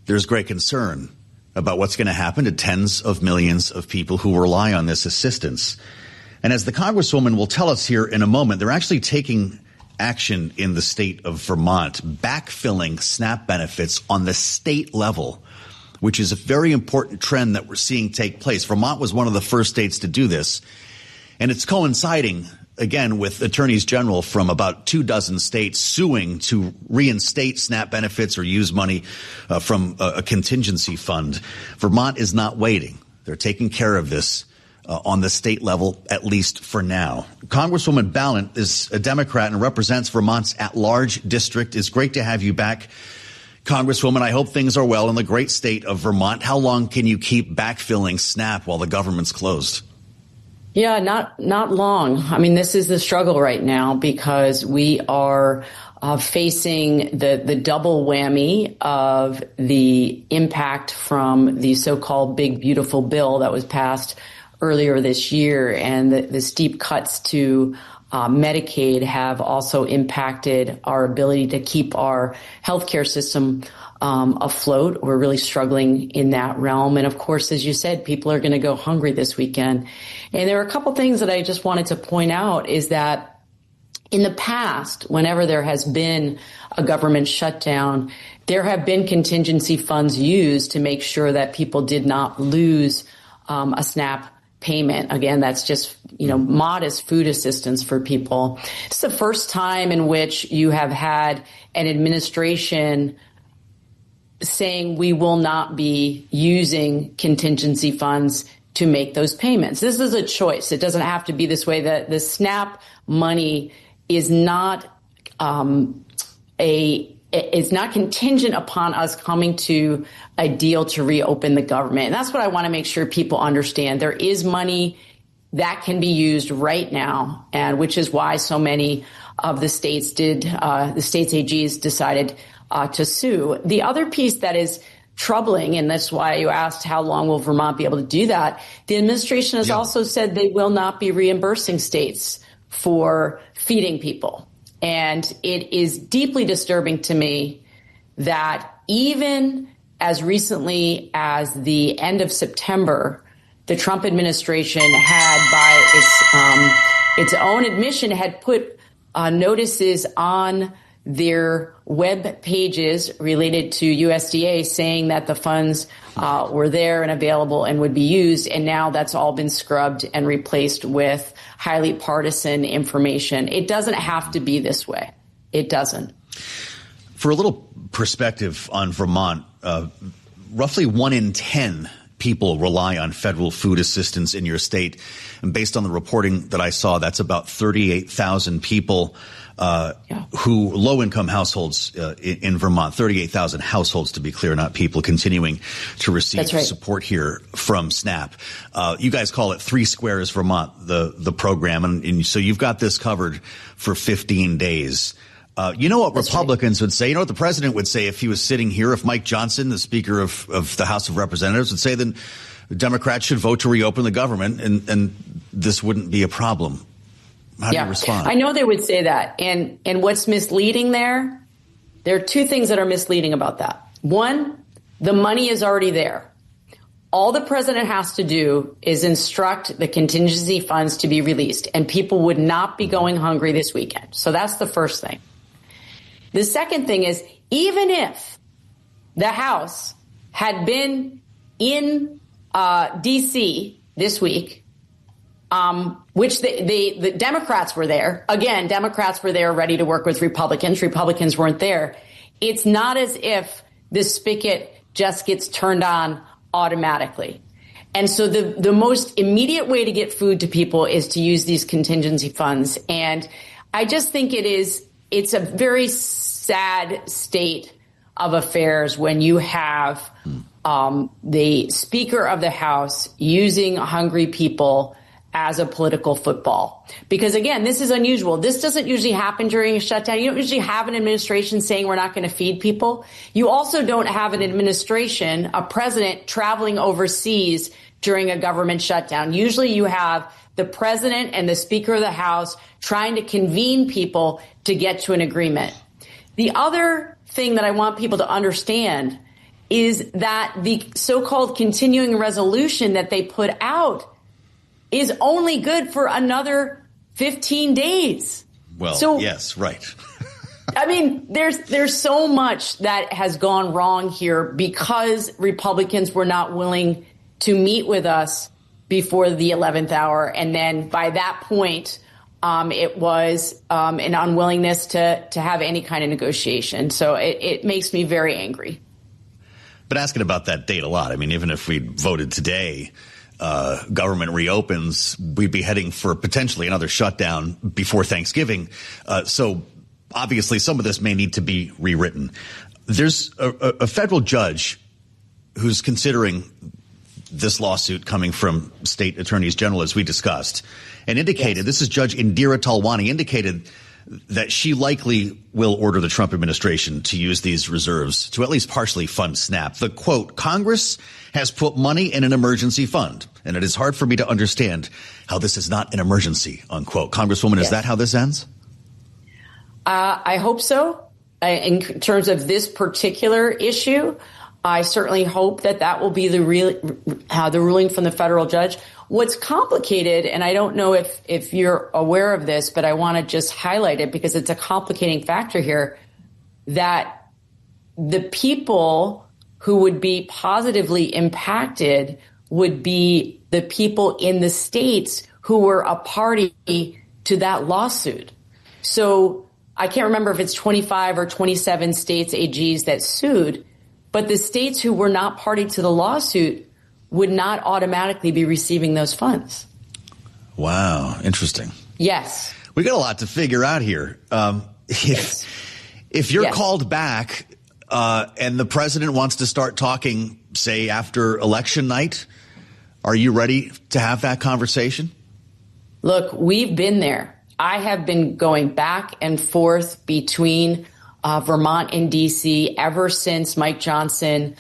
There's great concern about what's going to happen to tens of millions of people who rely on this assistance. And as the Congresswoman will tell us here in a moment, they're actually taking action in the state of Vermont, backfilling SNAP benefits on the state level, which is a very important trend that we're seeing take place. Vermont was one of the first states to do this, and it's coinciding, again, with attorneys general from about 24 states suing to reinstate SNAP benefits or use money from a contingency fund. Vermont is not waiting. They're taking care of this on the state level, at least for now. Congresswoman Ballant is a Democrat and represents Vermont's at-large district. It's great to have you back, Congresswoman. I hope things are well in the great state of Vermont. How long can you keep backfilling SNAP while the government's closed? Yeah, not long. I mean, this is the struggle right now because we are facing the double whammy of the impact from the so-called Big Beautiful Bill that was passed earlier this year, and the steep cuts to Medicaid have also impacted our ability to keep our healthcare system afloat. We're really struggling in that realm. And of course, as you said, people are going to go hungry this weekend. And there are a couple things that I just wanted to point out is that in the past, whenever there has been a government shutdown, there have been contingency funds used to make sure that people did not lose a SNAP payment. Again, that's just, modest food assistance for people. It's the first time in which you have had an administration saying we will not be using contingency funds to make those payments. This is a choice. It doesn't have to be this way. That the SNAP money is not it's not contingent upon us coming to a deal to reopen the government. And that's what I want to make sure people understand. There is money that can be used right now, and which is why so many of the states the states AGs decided to sue. The other piece that is troubling, and that's why you asked how long will Vermont be able to do that, the administration has also said they will not be reimbursing states for feeding people. And it is deeply disturbing to me that even as recently as the end of September, the Trump administration had, by its own admission, had put notices on their web pages related to USDA saying that the funds were there and available and would be used. And now that's all been scrubbed and replaced with highly partisan information. It doesn't have to be this way. It doesn't. For a little perspective on Vermont, roughly 1 in 10 people rely on federal food assistance in your state. And based on the reporting that I saw, that's about 38,000 people who low-income households in Vermont, 38,000 households to be clear, not people continuing to receive support here from SNAP. You guys call it 3 Squares Vermont, the program, and so you've got this covered for 15 days. You know what Republicans would say? You know what the president would say if he was sitting here, if Mike Johnson, the Speaker of the House of Representatives, would say then Democrats should vote to reopen the government and this wouldn't be a problem. How do you respond? I know they would say that. And what's misleading there are 2 things that are misleading about that. One, the money is already there. All the president has to do is instruct the contingency funds to be released, and people would not be going hungry this weekend. So that's the first thing. The second thing is, even if the House had been in D.C. this week, which the Democrats were there. Again, Democrats were there ready to work with Republicans. Republicans weren't there. It's not as if the spigot just gets turned on automatically. And so the most immediate way to get food to people is to use these contingency funds. And I just think it's a very sad state of affairs when you have the Speaker of the House using hungry people as a political football. Because again, this is unusual. This doesn't usually happen during a shutdown. You don't usually have an administration saying we're not going to feed people. You also don't have an administration, a president traveling overseas during a government shutdown. Usually you have the president and the Speaker of the House trying to convene people to get to an agreement. The other thing that I want people to understand is that the so-called continuing resolution that they put out is only good for another 15 days. Well, yes, right. I mean, there's so much that has gone wrong here because Republicans were not willing to meet with us before the 11th hour. And then by that point, it was an unwillingness to have any kind of negotiation. So it makes me very angry. Been asking about that date a lot. I mean, even if we voted today, government reopens, we'd be heading for potentially another shutdown before Thanksgiving. So obviously some of this may need to be rewritten. There's a federal judge who's considering this lawsuit coming from state attorneys general, as we discussed, and indicated, this is Judge Indira Talwani, indicated that she likely will order the Trump administration to use these reserves to at least partially fund SNAP. The quote, Congress has put money in an emergency fund, and it is hard for me to understand how this is not an emergency, unquote. Congresswoman, is that how this ends? I hope so. In terms of this particular issue, I certainly hope that will be the ruling from the federal judge. What's complicated, and I don't know if you're aware of this, but I want to just highlight it because it's a complicating factor here, that the people who would be positively impacted would be the people in the states who were a party to that lawsuit. So I can't remember if it's 25 or 27 states AGs that sued, but the states who were not party to the lawsuit would not automatically be receiving those funds. Wow. Interesting. Yes. We got a lot to figure out here. If you're called back and the president wants to start talking, say, after election night, are you ready to have that conversation? Look, we've been there. I have been going back and forth between Vermont and D.C. ever since Mike Johnson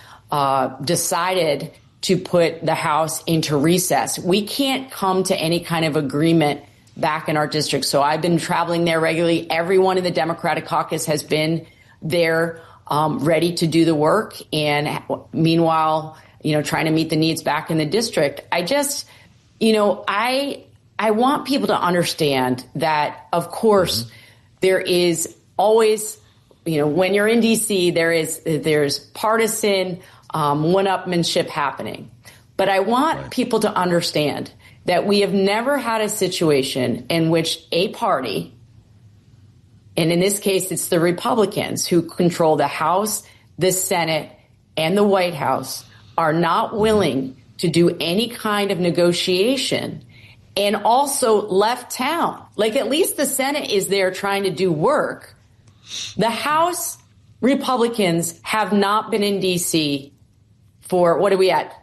decided to put the House into recess. We can't come to any kind of agreement back in our district. So I've been traveling there regularly. Everyone in the Democratic caucus has been there ready to do the work. And meanwhile, trying to meet the needs back in the district. I just, I want people to understand that, of course, there is always, when you're in D.C., there's partisan one-upmanship happening. But I want people to understand that we have never had a situation in which a party, and in this case, it's the Republicans who control the House, the Senate, and the White House, are not willing to do any kind of negotiation and also left town. Like, at least the Senate is there trying to do work. The House Republicans have not been in D.C. for, what are we at,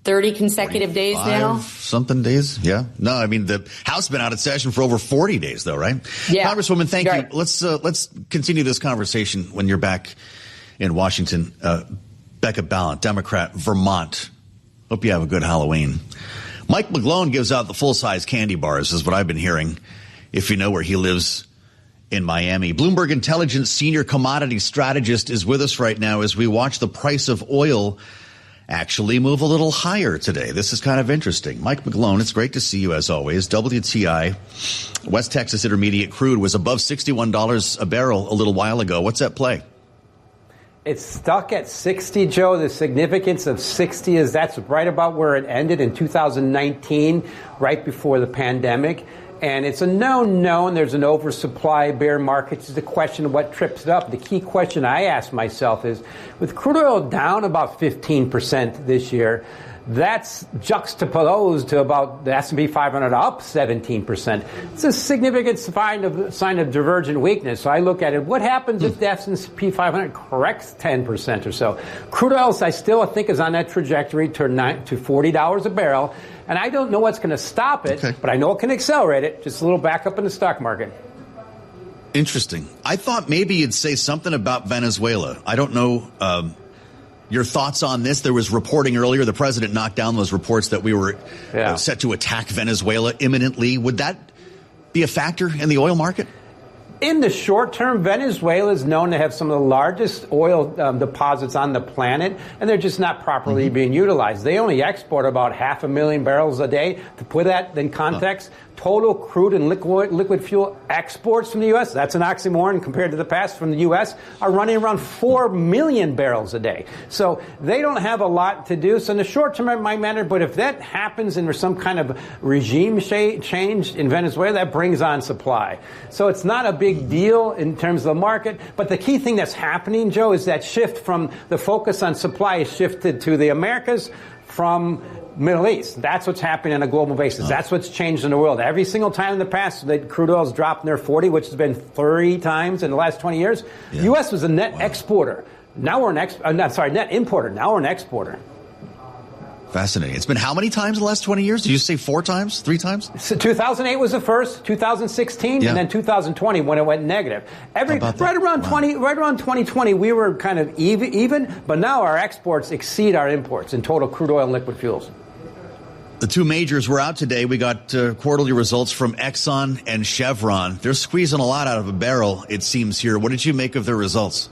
30 consecutive days now? Something days, yeah. No, I mean, the House has been out of session for over 40 days, though, right? Yeah. Congresswoman, thank you. Let's continue this conversation when you're back in Washington. Becca Ballant, Democrat, Vermont. Hope you have a good Halloween. Mike McGlone gives out the full-size candy bars, is what I've been hearing, if you know where he lives in Miami. Bloomberg Intelligence senior commodity strategist is with us right now as we watch the price of oil actually move a little higher today. This is kind of interesting. Mike McGlone, it's great to see you as always. WTI, West Texas Intermediate crude was above $61 a barrel a little while ago. What's at play? It's stuck at 60, Joe. The significance of 60 is that's right about where it ended in 2019, right before the pandemic. And it's a known. There's an oversupply bear market. It's the question of what trips it up. The key question I ask myself is, with crude oil down about 15% this year, that's juxtaposed to about the S&P 500 up 17%. It's a significant sign of divergent weakness. So I look at it. What happens if the S&P 500 corrects 10% or so? Crude oil, I still think, is on that trajectory to $40 a barrel. And I don't know what's going to stop it, but I know it can accelerate it. Just a little backup in the stock market. Interesting. I thought maybe you'd say something about Venezuela. I don't know your thoughts on this. There was reporting earlier. The president knocked down those reports that we were set to attack Venezuela imminently. Would that be a factor in the oil market? In the short term, Venezuela is known to have some of the largest oil deposits on the planet, and they're just not properly being utilized. They only export about 500,000 barrels a day. To put that in context, total crude and liquid fuel exports from the U.S., that's an oxymoron compared to the past, from the U.S., are running around 4 million barrels a day. So they don't have a lot to do. So in the short term, it might matter. But if that happens and there's some kind of regime change in Venezuela, that brings on supply. So it's not a big deal in terms of the market. But the key thing that's happening, Joe, is that shift from the focus on supply is shifted to the Americas from Middle East. That's what's happening on a global basis. That's what's changed in the world. Every single time in the past that crude oil's dropped near 40, which has been 3 times in the last 20 years, the U.S. was a net exporter. Now we're net importer. Now we're an exporter. Fascinating. It's been how many times in the last 20 years? Did you say 4 times? 3 times? So 2008 was the first, 2016, and then 2020 when it went negative. Right around 2020, we were kind of even, but now our exports exceed our imports in total crude oil and liquid fuels. The 2 majors were out today. We got quarterly results from Exxon and Chevron. They're squeezing a lot out of a barrel, it seems here. What did you make of their results?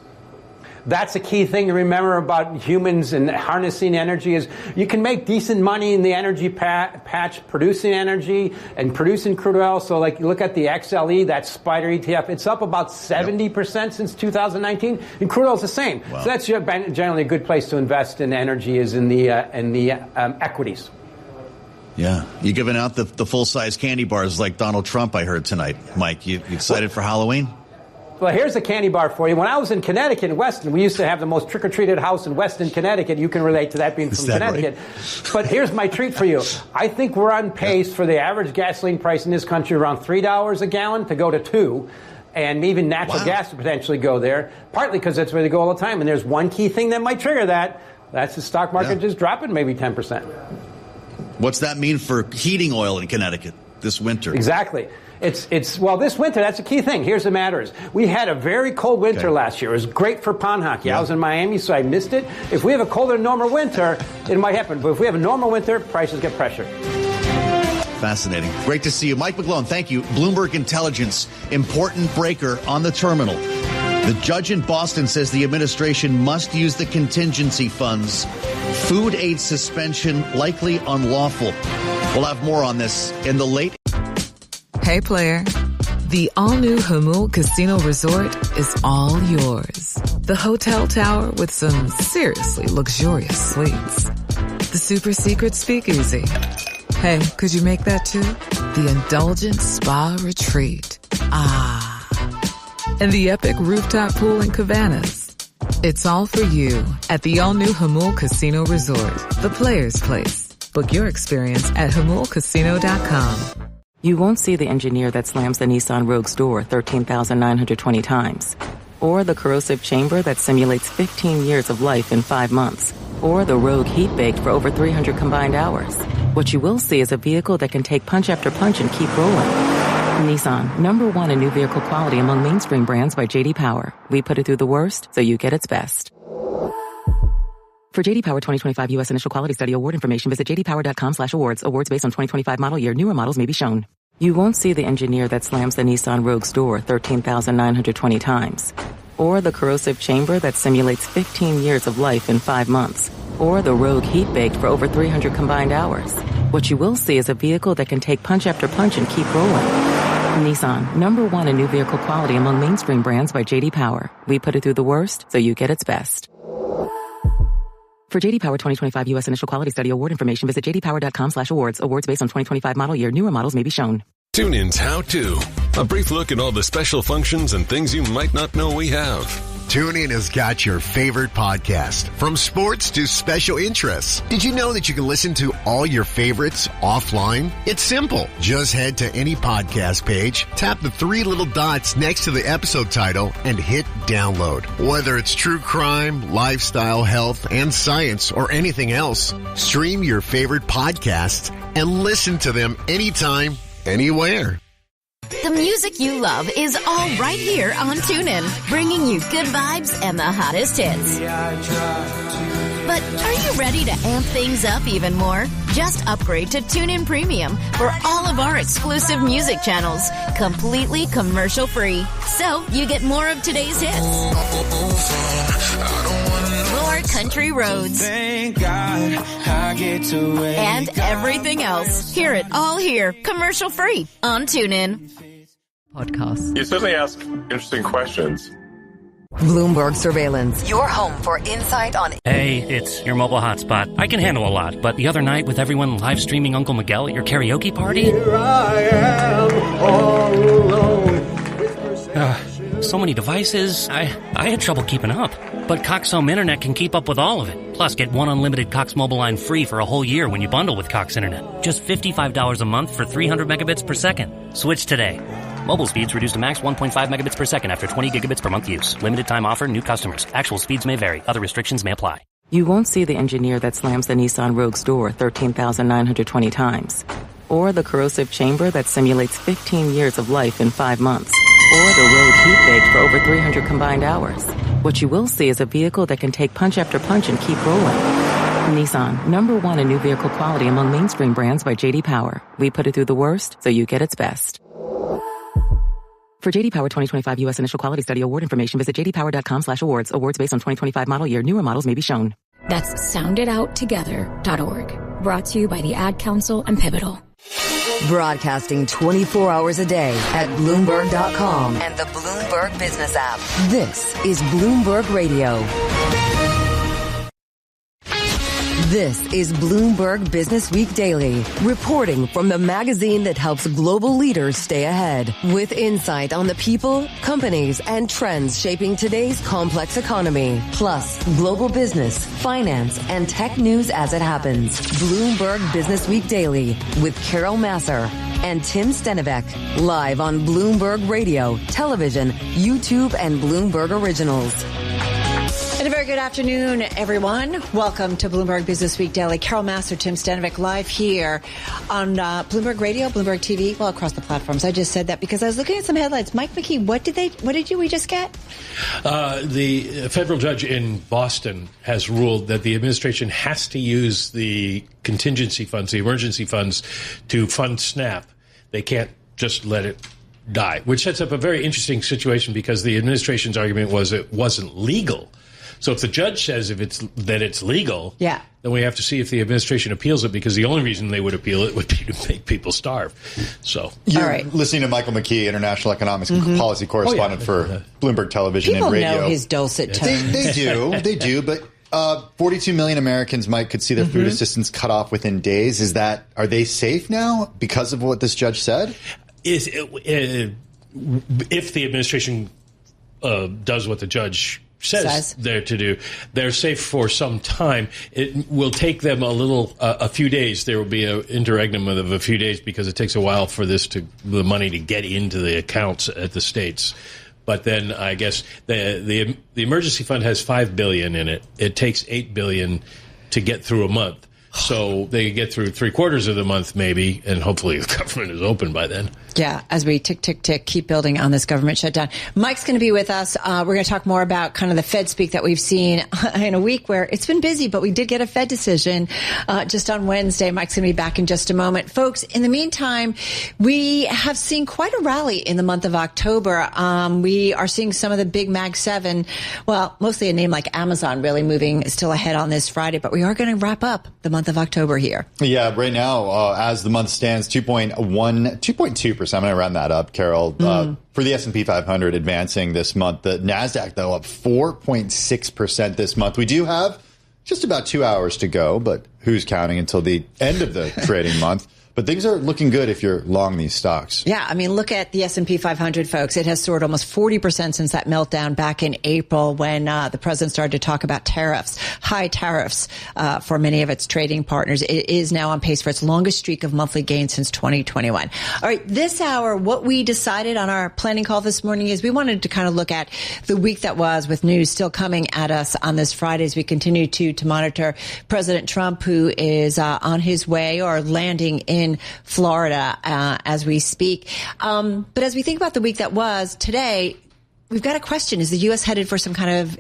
That's a key thing to remember about humans and harnessing energy is you can make decent money in the energy patch, producing energy and producing crude oil. So like you look at the XLE, that spider ETF, it's up about 70% since 2019. And crude oil is the same. Wow. So that's generally a good place to invest in energy is in the equities. Yeah. You giving out the full-size candy bars like Donald Trump, I heard tonight. Mike, you excited for Halloween? Well, here's a candy bar for you. When I was in Connecticut, in Weston, we used to have the most trick-or-treated house in Weston, Connecticut. You can relate to that being from Connecticut. Right? But here's my treat for you. I think we're on pace for the average gasoline price in this country around $3 a gallon to go to $2. And even natural gas to potentially go there, partly because that's where they go all the time. And there's one key thing that might trigger that. That's the stock market just dropping maybe 10%. What's that mean for heating oil in Connecticut this winter? Exactly. Well, this winter, that's a key thing. Here's the matter is, we had a very cold winter last year. It was great for pond hockey. I was in Miami, so I missed it. If we have a colder than normal winter, it might happen. But if we have a normal winter, prices get pressured. Fascinating. Great to see you. Mike McGlone, thank you. Bloomberg Intelligence, important breaker on the terminal. The judge in Boston says the administration must use the contingency funds. Food aid suspension likely unlawful. We'll have more on this in the late. Hey, player. The all-new Hamul Casino Resort is all yours. The hotel tower with some seriously luxurious suites. The super secret speakeasy. Hey, could you make that too? The indulgent spa retreat. Ah. And the epic rooftop pool in Cabanas. It's all for you at the all-new Hamul Casino Resort, the player's place. Book your experience at HamulCasino.com. You won't see the engineer that slams the Nissan Rogue's door 13,920 times. Or the corrosive chamber that simulates 15 years of life in 5 months. Or the Rogue heat-baked for over 300 combined hours. What you will see is a vehicle that can take punch after punch and keep rolling. Nissan, #1 in new vehicle quality among mainstream brands by J.D. Power. We put it through the worst, so you get its best. For J.D. Power 2025 U.S. Initial Quality Study award information, visit jdpower.com/awards. Awards based on 2025 model year. Newer models may be shown. You won't see the engineer that slams the Nissan Rogue's door 13,920 times. Or the corrosive chamber that simulates 15 years of life in 5 months. Or the Rogue heat-baked for over 300 combined hours. What you will see is a vehicle that can take punch after punch and keep rolling. Nissan, #1 in new vehicle quality among mainstream brands by J.D. Power. We put it through the worst, so you get its best. For J.D. Power 2025 U.S. Initial Quality Study award information, visit jdpower.com/awards. Awards based on 2025 model year. Newer models may be shown. TuneIn's How To. A brief look at all the special functions and things you might not know we have. TuneIn has got your favorite podcast, from sports to special interests. Did you know that you can listen to all your favorites offline? It's simple. Just head to any podcast page, tap the 3 little dots next to the episode title, and hit download. Whether it's true crime, lifestyle, health, and science, or anything else, stream your favorite podcasts and listen to them anytime, anywhere. The music you love is all right here on TuneIn, bringing you good vibes and the hottest hits. But are you ready to amp things up even more? Just upgrade to TuneIn Premium for all of our exclusive music channels, completely commercial-free. So you get more of today's hits, more country roads, thank God I get to wake and everything else. Hear it all here, commercial-free on TuneIn. Podcast. You certainly ask interesting questions. Bloomberg Surveillance, your home for insight on... Hey, it's your mobile hotspot. I can handle a lot, but the other night with everyone live streaming Uncle Miguel at your karaoke party... Here I am, all alone. So many devices, I had trouble keeping up. But Cox Home Internet can keep up with all of it. Plus, get one unlimited Cox mobile line free for a whole year when you bundle with Cox Internet. Just $55 a month for 300 megabits per second. Switch today. Mobile speeds reduced to max 1.5 megabits per second after 20 gigabits per month use. Limited time offer, new customers. Actual speeds may vary. Other restrictions may apply. You won't see the engineer that slams the Nissan Rogue's door 13,920 times, or the corrosive chamber that simulates 15 years of life in 5 months, or the Rogue heat baked for over 300 combined hours. What you will see is a vehicle that can take punch after punch and keep rolling. Nissan, #1 in new vehicle quality among mainstream brands by J.D. Power. We put it through the worst so you get its best. For J.D. Power 2025 U.S. Initial Quality Study award information, visit jdpower.com/awards. Awards based on 2025 model year. Newer models may be shown. That's sounditouttogether.org. Brought to you by the Ad Council and Pivotal. Broadcasting 24 hours a day at Bloomberg.com and the Bloomberg Business app. This is Bloomberg Radio. This is Bloomberg Business Week Daily, reporting from the magazine that helps global leaders stay ahead, with insight on the people, companies, and trends shaping today's complex economy, plus global business, finance, and tech news as it happens. Bloomberg Business Week Daily with Carol Masser and Tim Stenivek, live on Bloomberg Radio, television, YouTube, and Bloomberg Originals. And a very good afternoon, everyone. Welcome to Bloomberg Business Week Daily. Carol Masser, Tim Stenivek, live here on Bloomberg Radio, Bloomberg TV, well, across the platforms. I just said that because I was looking at some headlines. Mike McKee, what did we just get? The federal judge in Boston has ruled that the administration has to use the contingency funds, the emergency funds, to fund SNAP. They can't just let it die, which sets up a very interesting situation because the administration's argument was it wasn't legal. So if the judge says that it's legal, then we have to see if the administration appeals it, because the only reason they would appeal it would be to make people starve. So you're listening to Michael McKee, international economics policy correspondent for Bloomberg Television and Radio. People know his dulcet tones. They do, but 42 million Americans could see their food assistance cut off within days. Are they safe now because of what this judge said? If the administration does what the judge says they're to do, they're safe for some time. It will take them a few days. There will be an interregnum of a few days because it takes a while for the money to get into the accounts at the states. But then I guess the emergency fund has $5 billion in it. It takes $8 billion to get through a month. So they get through 3/4 of the month, maybe, and hopefully the government is open by then. Yeah, as we tick, keep building on this government shutdown. Mike's going to be with us. We're going to talk more about kind of the Fed speak that we've seen in a week where it's been busy, but we did get a Fed decision just on Wednesday. Mike's going to be back in just a moment. Folks, in the meantime, we have seen quite a rally in the month of October. We are seeing some of the big Mag 7, well, mostly a name like Amazon really moving still ahead on this Friday, but we are going to wrap up the month of October here. Yeah, right now, as the month stands, 2.2%. I'm going to round that up, Carol. For the S&P 500 advancing this month. The NASDAQ, though, up 4.6% this month. We do have just about 2 hours to go, but who's counting until the end of the trading month? But things are looking good if you're long these stocks. Yeah, I mean, look at the S&P 500, folks. It has soared almost 40% since that meltdown back in April when the president started to talk about tariffs, high tariffs for many of its trading partners. It is now on pace for its longest streak of monthly gains since 2021. All right, this hour, what we decided on our planning call this morning is we wanted to kind of look at the week that was, with news still coming at us on this Friday as we continue to monitor President Trump, who is on his way or landing in Florida as we speak. But as we think about the week that was today, we've got a question. Is the U.S. headed for some kind of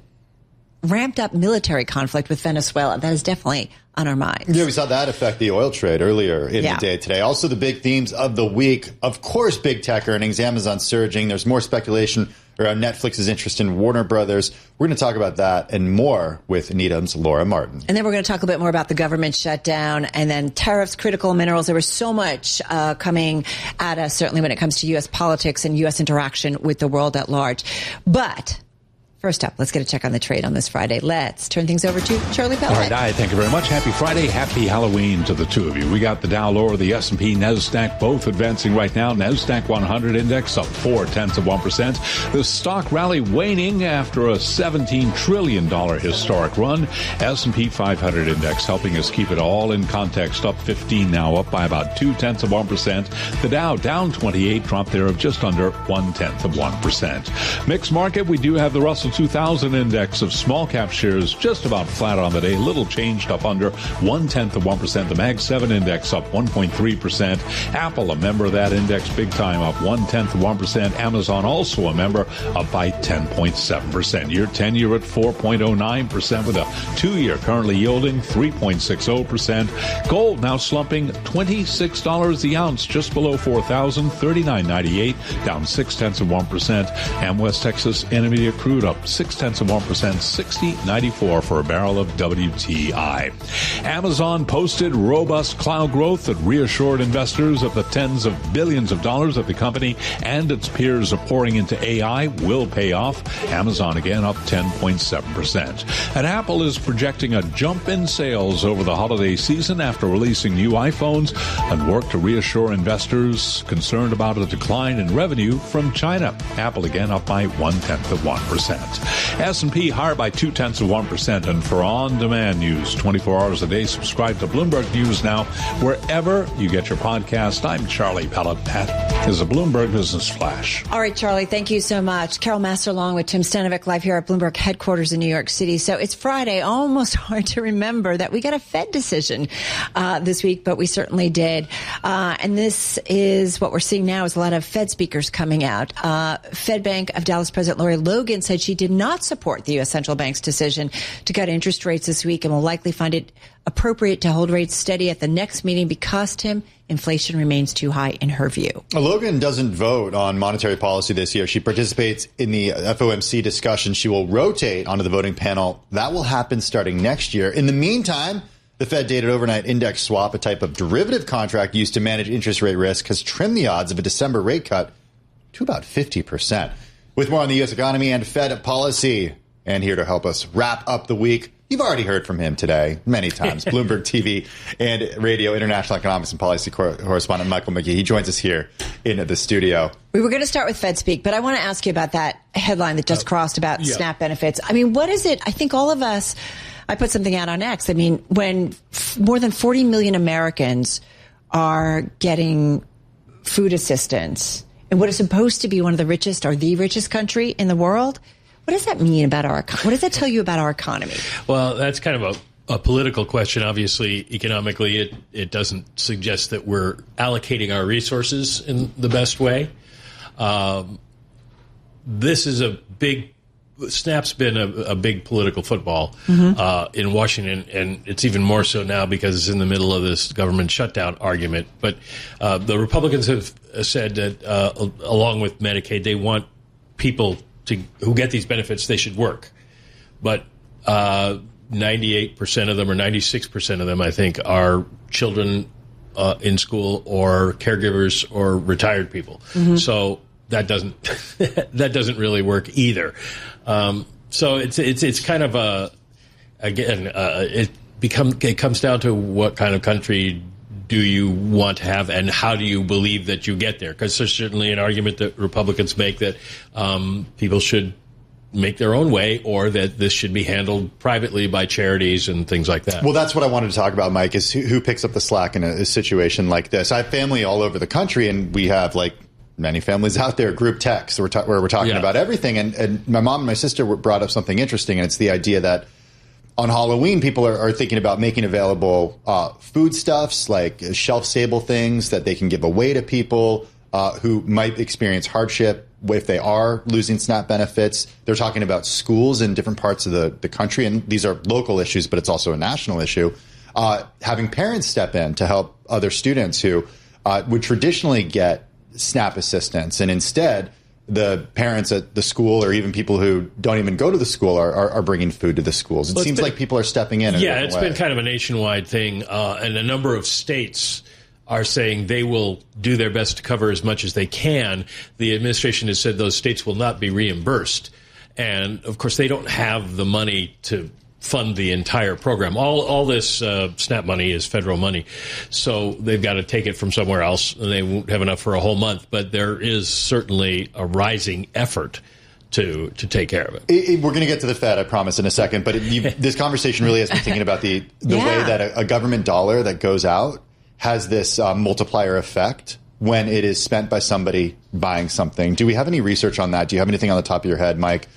ramped up military conflict with Venezuela? That is definitely on our minds. Yeah, we saw that affect the oil trade earlier in the day today. Also, the big themes of the week, of course, big tech earnings, Amazon surging. There's more speculation around Netflix's interest in Warner Brothers. We're going to talk about that and more with Needham's Laura Martin. And then we're going to talk a bit more about the government shutdown and then tariffs, critical minerals. There was so much coming at us, certainly when it comes to U.S. politics and U.S. interaction with the world at large. But first up, let's get a check on the trade on this Friday. Let's turn things over to Charlie Pellet. All right, thank you very much. Happy Friday. Happy Halloween to the two of you. We got the Dow lower, the S&P, NASDAQ, both advancing right now. NASDAQ 100 index up 0.4%. The stock rally waning after a $17 trillion historic run. S&P 500 index helping us keep it all in context, up 15 now, up by about 0.2%. The Dow down 28, drop there of just under 0.1%. Mixed market, we do have the Russell Russell 2000 index of small cap shares just about flat on the day, little changed, up under 0.1%. The Mag 7 index up 1.3%. Apple, a member of that index, big time, up 0.1%. Amazon, also a member, up by 10.7%. Year 10-year at 4.09%, with a 2-year currently yielding 3.60%. Gold now slumping $26 the ounce, just below 4,000, $39.98, down 0.6%. And West Texas Intermediate crude up 0.6%, $60.94 for a barrel of WTI. Amazon posted robust cloud growth that reassured investors of the tens of billions of dollars that the company and its peers are pouring into AI will pay off. Amazon again up 10.7%. And Apple is projecting a jump in sales over the holiday season after releasing new iPhones and work to reassure investors concerned about a decline in revenue from China. Apple again up by 0.1%. S&P higher by 0.2%. And for on-demand news 24 hours a day, subscribe to Bloomberg News Now wherever you get your podcast. I'm Charlie Pellet. That is a Bloomberg Business Flash. All right, Charlie, thank you so much. Carol Master along with Tim Stanovic live here at Bloomberg headquarters in New York City. So it's Friday, almost hard to remember that we got a Fed decision this week, but we certainly did. And this is what we're seeing now is a lot of Fed speakers coming out. Fed Bank of Dallas President Lori Logan said she did not support the U.S. Central Bank's decision to cut interest rates this week and will likely find it appropriate to hold rates steady at the next meeting because, Tim, inflation remains too high in her view. Logan doesn't vote on monetary policy this year. She participates in the FOMC discussion. She will rotate onto the voting panel. That will happen starting next year. In the meantime, the Fed dated overnight index swap, a type of derivative contract used to manage interest rate risk, has trimmed the odds of a December rate cut to about 50%. With more on the U.S. economy and Fed policy, and here to help us wrap up the week, you've already heard from him today many times, Bloomberg TV and radio international economics and policy correspondent Michael McGee. He joins us here in the studio. We were going to start with Fed Speak, but I want to ask you about that headline that just crossed about SNAP benefits. I mean, what is it? I think all of us, I put something out on X. I mean, when more than 40 million Americans are getting food assistance in what is supposed to be one of the richest or the richest country in the world, what does that mean about what does that tell you about our economy? Well, that's kind of a political question. Obviously, economically, it doesn't suggest that we're allocating our resources in the best way. This is SNAP's been a big political football in Washington, and it's even more so now because it's in the middle of this government shutdown argument. But the Republicans have said that along with Medicaid, they want people who get these benefits, they should work. But 98% of them or 96% of them, I think, are children in school or caregivers or retired people. So that doesn't really work either. So it's kind of it comes down to what kind of country do you want to have, and how do you believe that you get there? Because there's certainly an argument that Republicans make that people should make their own way, or that this should be handled privately by charities and things like that. Well, that's what I wanted to talk about, Mike, is who picks up the slack in a situation like this. I have family all over the country, and we have, like many families out there, group texts where we're talking about everything. And my mom and my sister brought up something interesting, and it's the idea that on Halloween, people are thinking about making available foodstuffs, like shelf-stable things that they can give away to people who might experience hardship if they are losing SNAP benefits. They're talking about schools in different parts of the country, and these are local issues, but it's also a national issue. Having parents step in to help other students who would traditionally get SNAP assistance, and instead the parents at the school, or even people who don't even go to the school, are bringing food to the schools. It seems like people are stepping in. It's been kind of a nationwide thing, and a number of states are saying they will do their best to cover as much as they can. The administration has said those states will not be reimbursed, and of course they don't have the money to fund the entire program. All this SNAP money is federal money, so they've got to take it from somewhere else, and they won't have enough for a whole month. But there is certainly a rising effort to take care of it. We're going to get to the Fed, I promise, in a second. But this conversation really has me thinking about the way that a government dollar that goes out has this multiplier effect when it is spent by somebody buying something. Do we have any research on that? Do you have anything on the top of your head, Mike,